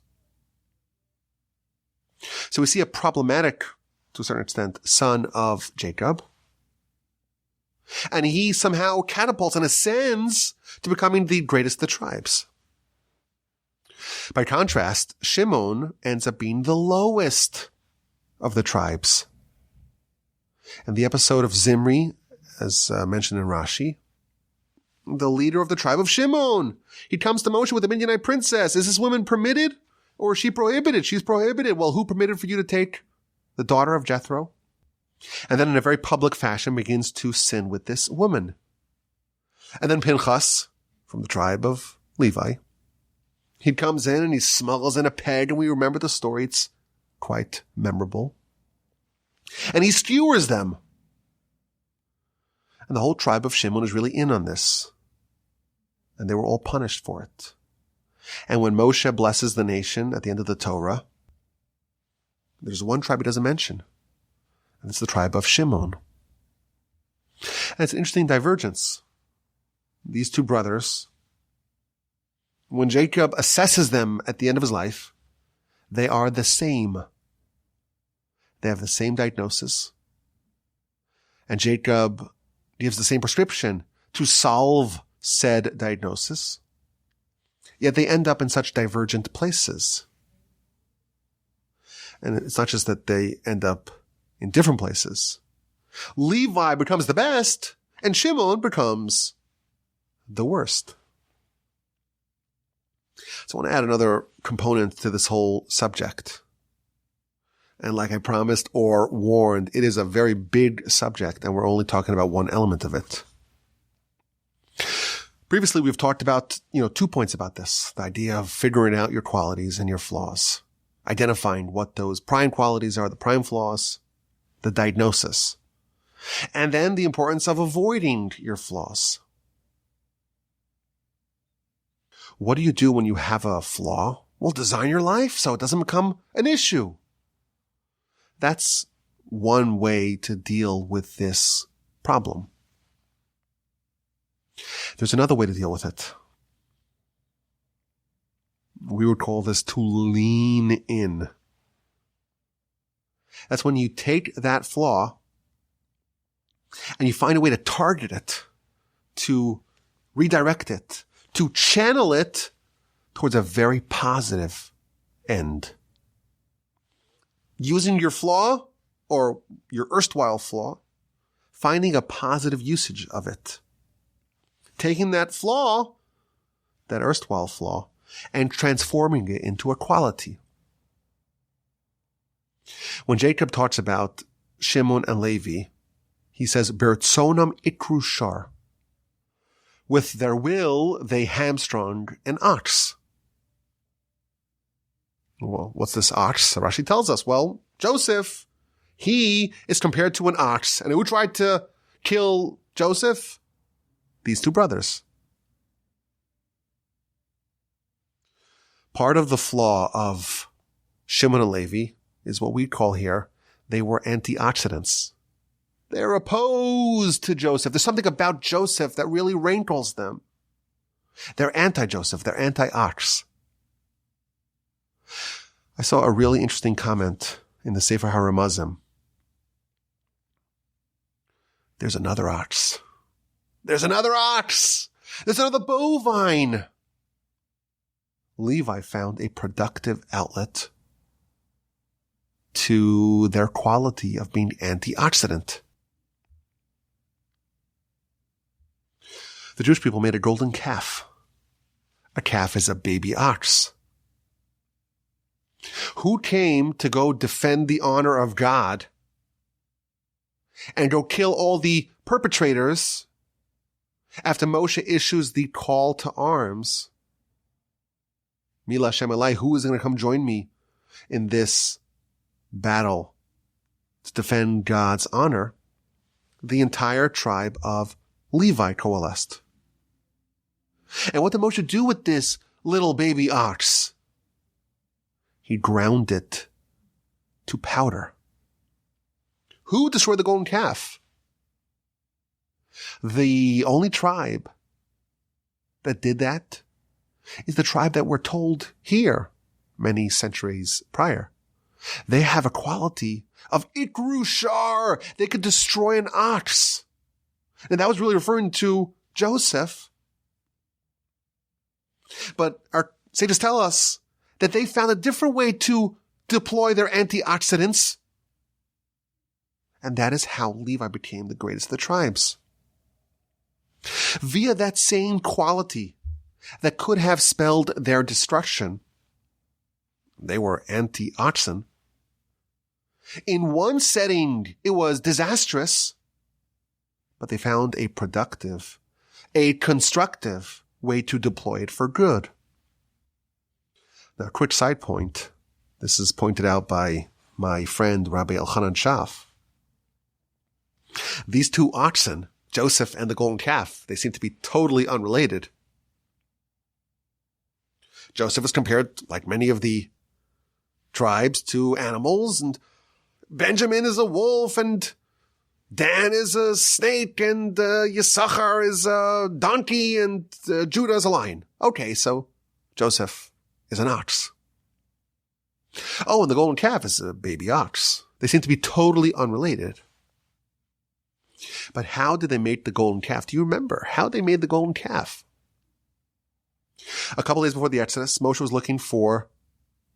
So we see a problematic, to a certain extent, son of Jacob. And he somehow catapults and ascends to becoming the greatest of the tribes. By contrast, Shimon ends up being the lowest of the tribes. And the episode of Zimri, as mentioned in Rashi, the leader of the tribe of Shimon, he comes to Moshe with a Midianite princess. Is this woman permitted or is she prohibited? She's prohibited. Well, who permitted for you to take the daughter of Jethro? And then in a very public fashion begins to sin with this woman. And then Pinchas, from the tribe of Levi, he comes in and he smuggles in a peg, and we remember the story. It's quite memorable. And he skewers them. And the whole tribe of Shimon is really in on this. And they were all punished for it. And when Moshe blesses the nation at the end of the Torah, there's one tribe he doesn't mention. And it's the tribe of Shimon. And it's an interesting divergence. These two brothers, when Jacob assesses them at the end of his life, they are the same. They have the same diagnosis. And Jacob gives the same prescription to solve said diagnosis. Yet they end up in such divergent places. And it's not just that they end up in different places. Levi becomes the best, and Shimon becomes the worst. So I want to add another component to this whole subject. And like I promised or warned, it is a very big subject, and we're only talking about one element of it. Previously, we've talked about, 2 points about this. The idea of figuring out your qualities and your flaws. Identifying what those prime qualities are, the prime flaws, the diagnosis. And then the importance of avoiding your flaws. What do you do when you have a flaw? Well, design your life so it doesn't become an issue. That's one way to deal with this problem. There's another way to deal with it. We would call this to lean in. That's when you take that flaw and you find a way to target it, to redirect it, to channel it towards a very positive end. Using your flaw or your erstwhile flaw, finding a positive usage of it. Taking that flaw, that erstwhile flaw, and transforming it into a quality. When Jacob talks about Shimon and Levi, he says, Bertzonam ikru shar. With their will, they hamstrung an ox. Well, what's this ox? Rashi tells us, well, Joseph, he is compared to an ox. And who tried to kill Joseph? These two brothers. Part of the flaw of Shimon and Levi is what we call here, they were anti-oxidants. They're opposed to Joseph. There's something about Joseph that really rankles them. They're anti-Joseph. They're anti-ox. I saw a really interesting comment in the Sefer HaRamazim. There's another ox. There's another ox. There's another bovine. Levi found a productive outlet to their quality of being antioxidant. The Jewish people made a golden calf. A calf is a baby ox. Who came to go defend the honor of God and go kill all the perpetrators after Moshe issues the call to arms? Mila Shem Elai, who is going to come join me in this battle to defend God's honor? The entire tribe of Levi coalesced. And what did Moshe do with this little baby ox? He ground it to powder. Who destroyed the golden calf? The only tribe that did that is the tribe that we're told here many centuries prior. They have a quality of ikru shar. They could destroy an ox. And that was really referring to Joseph. But our sages tell us that they found a different way to deploy their antioxidants. And that is how Levi became the greatest of the tribes. Via that same quality that could have spelled their destruction, they were anti-oxen. In one setting, it was disastrous, but they found a productive, a constructive way to deploy it for good. Now, a quick side point. This is pointed out by my friend Rabbi Elchanan Shaf. These two oxen, Joseph and the golden calf, they seem to be totally unrelated. Joseph is compared, like many of the tribes, to animals, and Benjamin is a wolf, and Dan is a snake, and Yisachar is a donkey, and Judah is a lion. Okay, so Joseph is an ox. Oh, and the golden calf is a baby ox. They seem to be totally unrelated. But how did they make the golden calf? Do you remember how they made the golden calf? A couple days before the Exodus, Moshe was looking for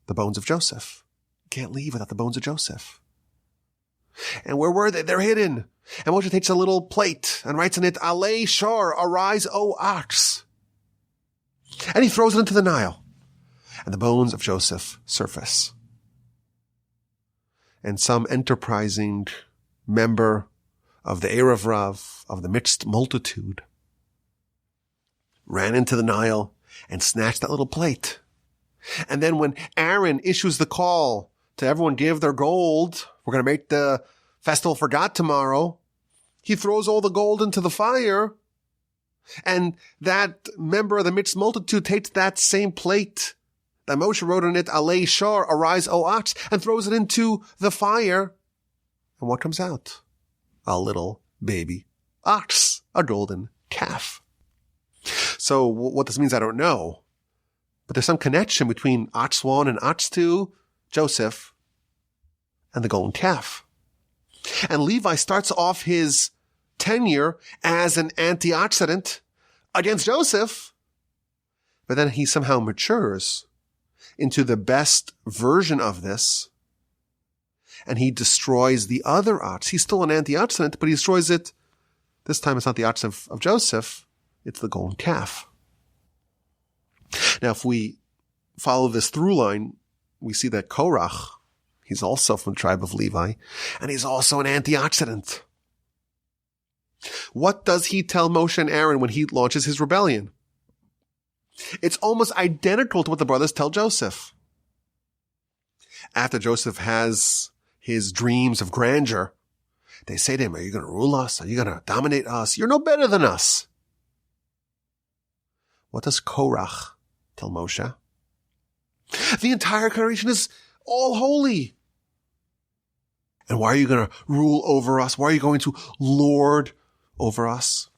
the bones of Joseph. You can't leave without the bones of Joseph. And where were they? They're hidden And Moshe takes a little plate and writes on it, Alei Shor, arise, O ox. And he throws it into the Nile. And the bones of Joseph surface. And some enterprising member of the Erev Rav, of the mixed multitude, ran into the Nile and snatched that little plate. And then when Aaron issues the call to everyone give their gold, we're going to make the festival for God tomorrow, he throws all the gold into the fire, and that member of the mixed multitude takes that same plate that Moshe wrote on it, Alei Shor, arise, O ox, and throws it into the fire. And what comes out? A little baby ox, a golden calf. So what this means, I don't know. But there's some connection between ox 1 and ox 2, Joseph, and the golden calf. And Levi starts off his tenure as an antioxidant against Joseph, but then he somehow matures into the best version of this, and he destroys the other ox. He's still an antioxidant, but he destroys it. This time it's not the ox of Joseph, it's the golden calf. Now, if we follow this through line, we see that Korach, he's also from the tribe of Levi, and he's also an antioxidant. What does he tell Moshe and Aaron when he launches his rebellion? It's almost identical to what the brothers tell Joseph. After Joseph has his dreams of grandeur, they say to him, are you going to rule us? Are you going to dominate us? You're no better than us. What does Korach tell Moshe? The entire creation is all holy. And why are you going to rule over us? Why are you going to lord over us?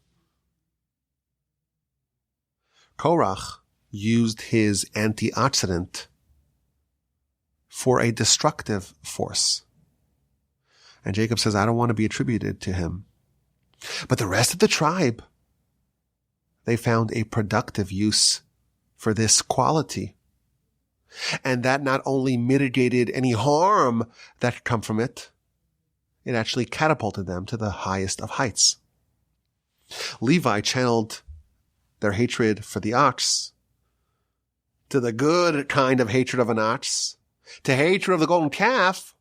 Korach used his antioxidant for a destructive force. And Jacob says, I don't want to be attributed to him. But the rest of the tribe, they found a productive use for this quality. And that not only mitigated any harm that could come from it, it actually catapulted them to the highest of heights. Levi channeled their hatred for the ox to the good kind of hatred of an ox, to hatred of the golden calf,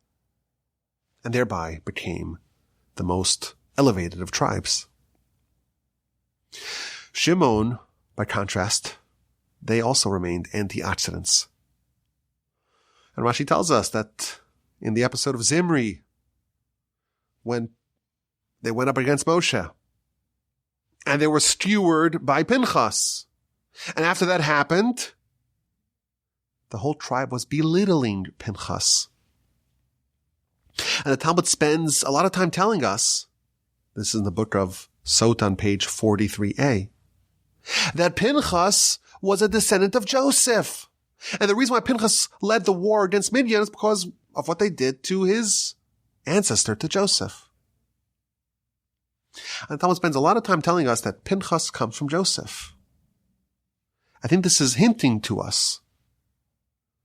and thereby became the most elevated of tribes. Shimon, by contrast, they also remained antioxidants. And Rashi tells us that in the episode of Zimri, when they went up against Moshe, and they were skewered by Pinchas, and after that happened, the whole tribe was belittling Pinchas. And the Talmud spends a lot of time telling us, this is in the book of Sot on page 43a, that Pinchas was a descendant of Joseph. And the reason why Pinchas led the war against Midian is because of what they did to his ancestor, to Joseph. And the Talmud spends a lot of time telling us that Pinchas comes from Joseph. I think this is hinting to us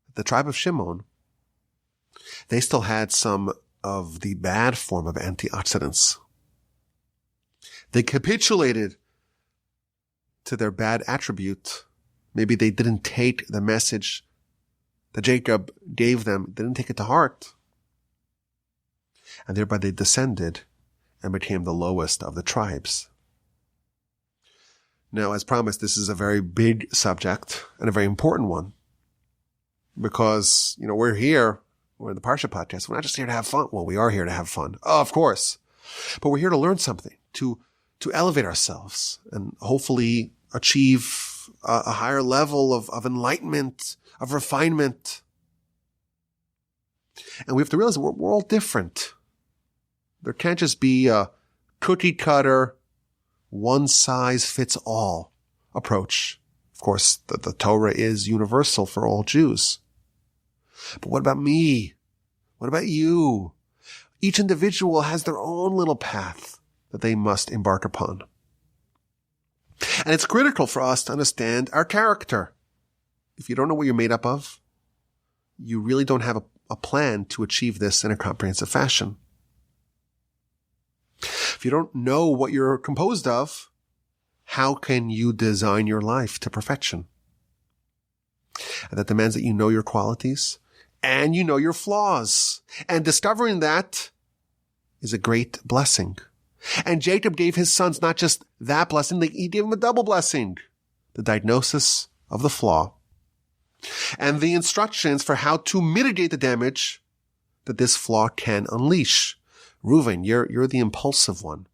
that the tribe of Shimon, they still had some of the bad form of antioxidants. They capitulated to their bad attribute. Maybe they didn't take the message that Jacob gave them, didn't take it to heart. And thereby they descended and became the lowest of the tribes. Now, as promised, this is a very big subject and a very important one. Because, we're in the Parsha podcast. We're not just here to have fun. Well, we are here to have fun. Oh, of course. But we're here to learn something, to elevate ourselves and hopefully achieve a higher level of enlightenment, of refinement. And we have to realize that we're all different. There can't just be a cookie cutter, one size fits all approach. Of course, the Torah is universal for all Jews. But what about me? What about you? Each individual has their own little path that they must embark upon. And it's critical for us to understand our character. If you don't know what you're made up of, you really don't have a plan to achieve this in a comprehensive fashion. If you don't know what you're composed of, how can you design your life to perfection? And that demands that you know your qualities and you know your flaws. And discovering that is a great blessing. And Jacob gave his sons not just that blessing, he gave them a double blessing, the diagnosis of the flaw and the instructions for how to mitigate the damage that this flaw can unleash. Reuven, you're the impulsive one.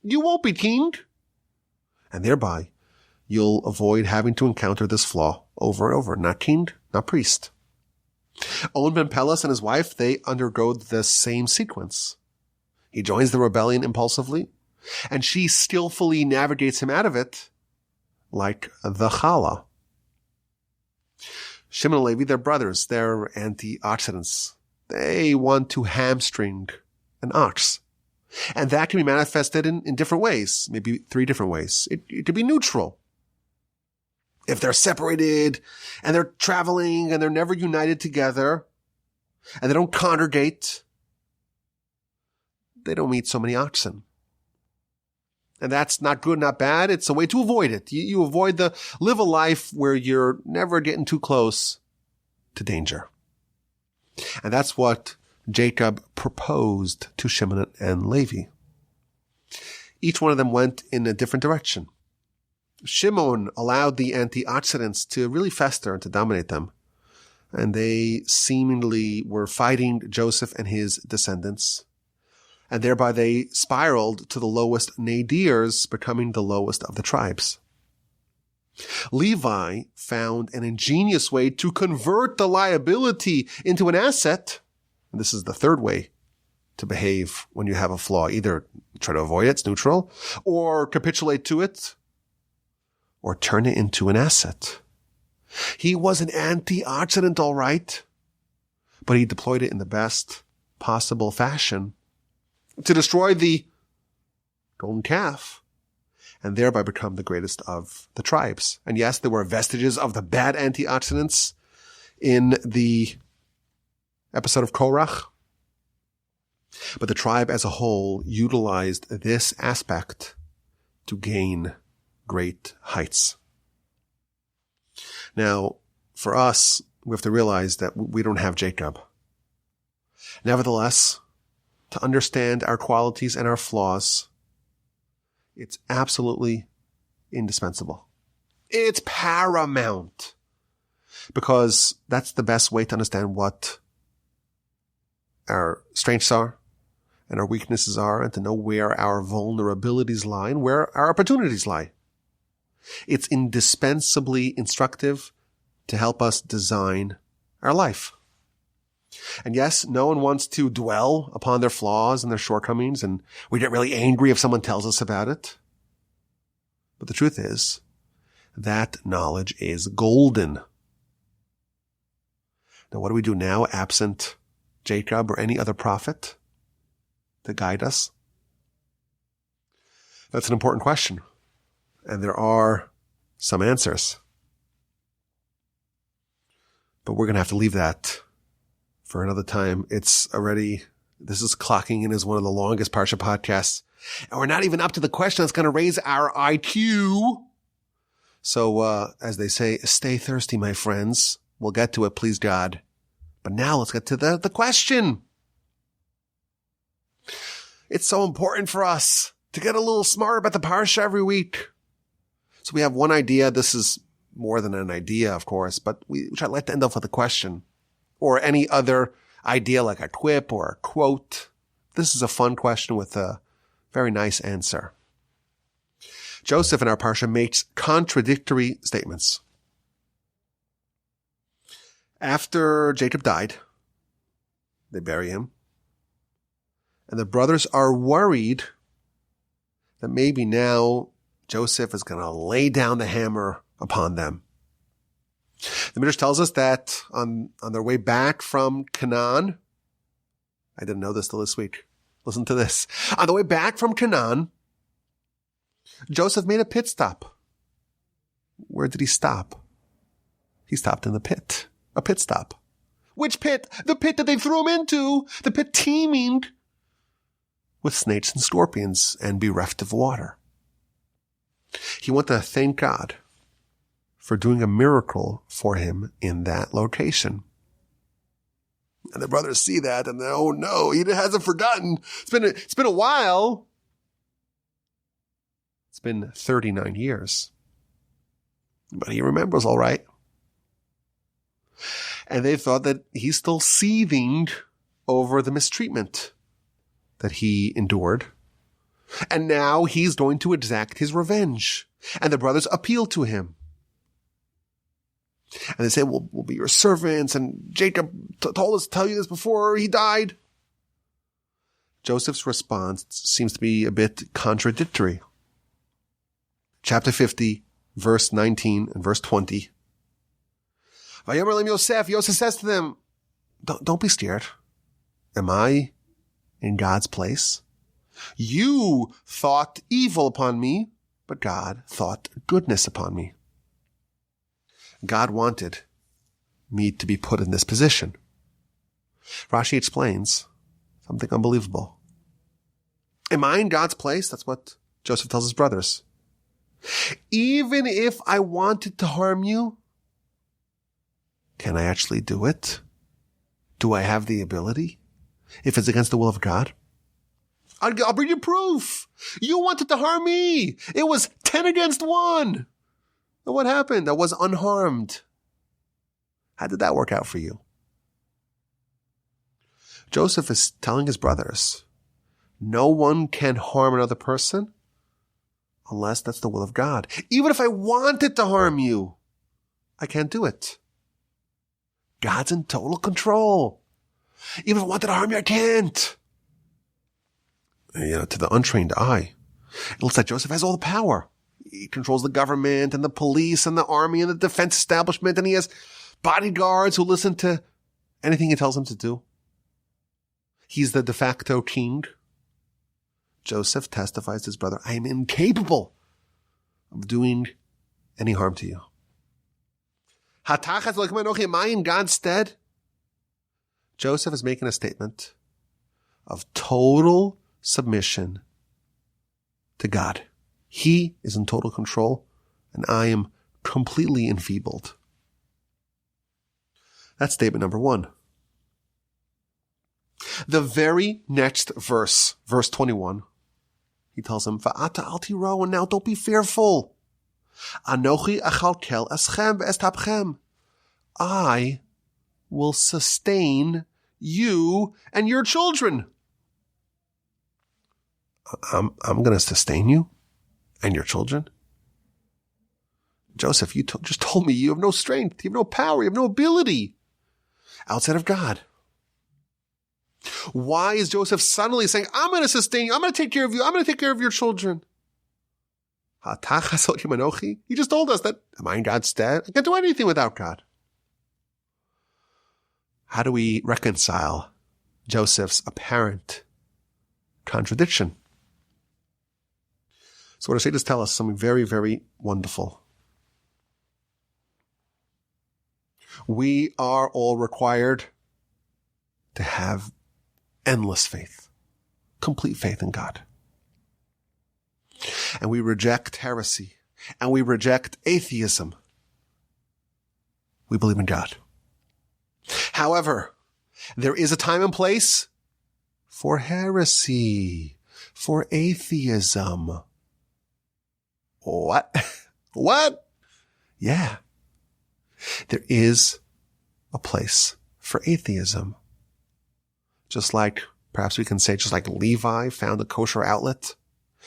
You won't be king. And thereby, you'll avoid having to encounter this flaw over and over. Not king, not priest. On ben Pelas and his wife, they undergo the same sequence. He joins the rebellion impulsively, and she skillfully navigates him out of it like the challah. Shimon and Levi, they're brothers. They're anti-oxidants. They want to hamstring an ox. And that can be manifested in different ways, maybe 3 different ways. It could be neutral. If they're separated and they're traveling and they're never united together and they don't congregate, they don't meet so many oxen. And that's not good, not bad. It's a way to avoid it. You avoid live a life where you're never getting too close to danger. And that's what Jacob proposed to Shimon and Levi. Each one of them went in a different direction. Shimon allowed the anti-oxidants to really fester and to dominate them. And they seemingly were fighting Joseph and his descendants. And thereby they spiraled to the lowest nadirs, becoming the lowest of the tribes. Levi found an ingenious way to convert the liability into an asset. And this is the third way to behave when you have a flaw. Either try to avoid it, it's neutral, or capitulate to it, or turn it into an asset. He was an anti-oxidant, all right, but he deployed it in the best possible fashion to destroy the golden calf and thereby become the greatest of the tribes. And yes, there were vestiges of the bad antioxidants in the episode of Korach, but the tribe as a whole utilized this aspect to gain great heights. Now, for us, we have to realize that we don't have Jacob. Nevertheless, to understand our qualities and our flaws, it's absolutely indispensable. It's paramount, because that's the best way to understand what our strengths are and our weaknesses are, and to know where our vulnerabilities lie and where our opportunities lie. It's indispensably instructive to help us design our life. And yes, no one wants to dwell upon their flaws and their shortcomings, and we get really angry if someone tells us about it. But the truth is, that knowledge is golden. Now, what do we do now, absent Jacob or any other prophet to guide us? That's an important question. And there are some answers. But we're going to have to leave that for another time. This is clocking in as one of the longest Parsha podcasts. And we're not even up to the question that's going to raise our IQ. So, as they say, stay thirsty, my friends. We'll get to it, please God. But now let's get to the question. It's so important for us to get a little smarter about the Parsha every week. So we have one idea. This is more than an idea, of course, but we try to let to end off with a question or any other idea like a quip or a quote. This is a fun question with a very nice answer. Joseph in our Parsha makes contradictory statements. After Jacob died, they bury him, and the brothers are worried that maybe now Joseph is going to lay down the hammer upon them. The Midrash tells us that on their way back from Canaan, I didn't know this till this week. Listen to this. On the way back from Canaan, Joseph made a pit stop. Where did he stop? He stopped in the pit. A pit stop. Which pit? The pit that they threw him into. The pit teeming with snakes and scorpions and bereft of water. He wanted to thank God for doing a miracle for him in that location. And the brothers see that and they're, oh no, he hasn't forgotten. It's been a while. It's been 39 years. But he remembers all right. And they thought that he's still seething over the mistreatment that he endured. And now he's going to exact his revenge. And the brothers appeal to him. And they say, we'll be your servants. And Jacob told us to tell you this before he died. Joseph's response seems to be a bit contradictory. Chapter 50, verse 19 and verse 20. Vayomer Elohim Yosef, Yosef says to them, don't be scared. Am I in God's place? You thought evil upon me, but God thought goodness upon me. God wanted me to be put in this position. Rashi explains something unbelievable. Am I in God's place? That's what Joseph tells his brothers. Even if I wanted to harm you, can I actually do it? Do I have the ability? If it's against the will of God? I'll bring you proof. You wanted to harm me. It was 10 against 1. And what happened? I was unharmed. How did that work out for you? Joseph is telling his brothers, no one can harm another person unless that's the will of God. Even if I wanted to harm you, I can't do it. God's in total control. Even if I wanted to harm you, I can't. To the untrained eye, it looks like Joseph has all the power. He controls the government and the police and the army and the defense establishment, and he has bodyguards who listen to anything he tells them to do. He's the de facto king. Joseph testifies to his brother, I am incapable of doing any harm to you. Am I in God's stead? Joseph is making a statement of total submission to God. He is in total control, and I am completely enfeebled. That's statement number 1. The very next verse, verse 21, he tells him, Va'ata al tiro, and now don't be fearful. Anochi achalkel eschem ve'estapchem. I will sustain you and your children. I'm going to sustain you and your children? Joseph, you just told me you have no strength, you have no power, you have no ability outside of God. Why is Joseph suddenly saying, I'm going to sustain you, I'm going to take care of you, I'm going to take care of your children? He just told us that, am I in God's stead? I can't do anything without God. How do we reconcile Joseph's apparent contradiction? So what I say is tell us something very, very wonderful. We are all required to have endless faith, complete faith in God. And we reject heresy, and we reject atheism. We believe in God. However, there is a time and place for heresy, for atheism. What? What? Yeah. There is a place for atheism. Just like, perhaps we can say, just like Levi found a kosher outlet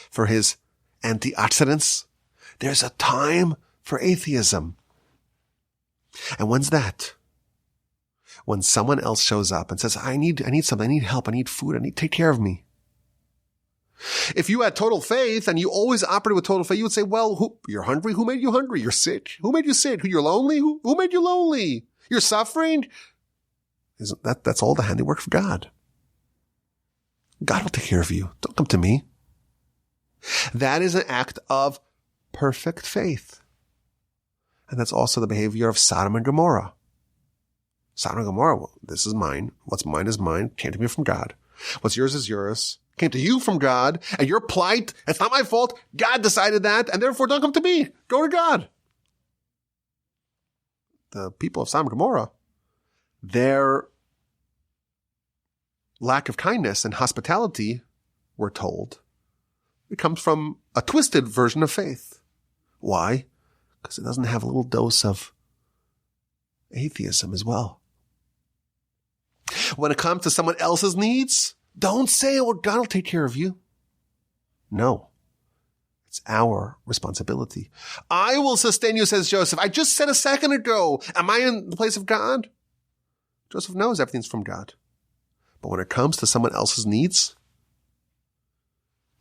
for his Anti-Oxidance, there's a time for atheism. And when's that? When someone else shows up and says, I need something, I need help, I need food, I need to take care of me. If you had total faith and you always operated with total faith, you would say, well, you're hungry? Who made you hungry? You're sick? Who made you sick? You're lonely? Who made you lonely? You're suffering? That's all the handiwork of God. God will take care of you. Don't come to me. That is an act of perfect faith. And that's also the behavior of Sodom and Gomorrah. Sodom and Gomorrah, well, this is mine. What's mine is mine. Can't take me from God. What's yours is yours. came to you from God, and your plight, it's not my fault. God decided that, and therefore don't come to me. Go to God. The people of Sodom and Gomorrah, their lack of kindness and hospitality, we're told, it comes from a twisted version of faith. Why? Because it doesn't have a little dose of atheism as well. When it comes to someone else's needs, don't say, well, God will take care of you. No. It's our responsibility. I will sustain you, says Joseph. I just said a second ago, am I in the place of God? Joseph knows everything's from God. But when it comes to someone else's needs,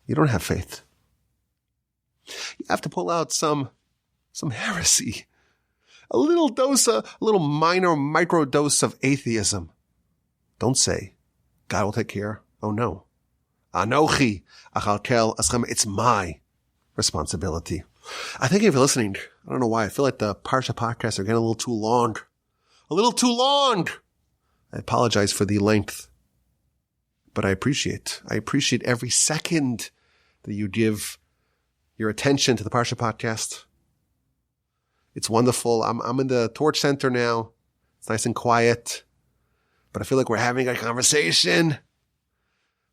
you don't have faith. You have to pull out some heresy. A little minor micro dose of atheism. Don't say, God will take care. Oh no. Anochi achalkel aschem. It's my responsibility. I think if you're listening, I don't know why, I feel like the Parsha podcasts are getting a little too long. A little too long! I apologize for the length. But I appreciate every second that you give your attention to the Parsha podcast. It's wonderful. I'm in the Torch Center now. It's nice and quiet. But I feel like we're having a conversation.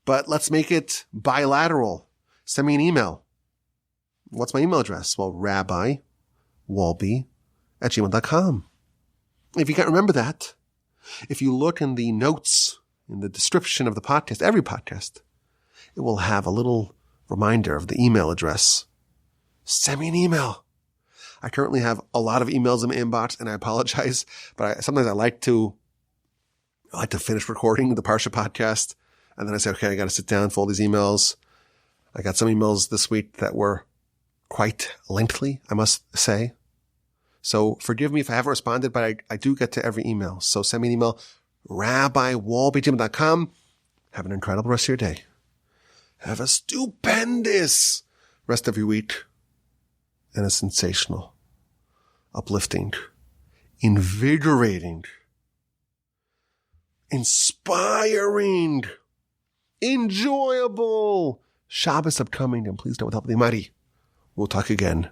But let's make it bilateral. Send me an email. What's my email address? Well, rabbiwalby@gmail.com. If you can't remember that, if you look in the notes, in the description of the podcast, every podcast, it will have a little reminder of the email address. Send me an email. I currently have a lot of emails in my inbox, and I apologize, but sometimes I like to finish recording the Parsha podcast, and then I say, okay, I got to sit down for all these emails. I got some emails this week that were quite lengthy, I must say. So forgive me if I haven't responded, but I do get to every email. So send me an email, rabbiwalby@gmail.com. Have an incredible rest of your day. Have a stupendous rest of your week. And a sensational, uplifting, invigorating, inspiring, enjoyable Shabbos upcoming. And please don't help the mighty. We'll talk again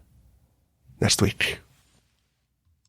next week.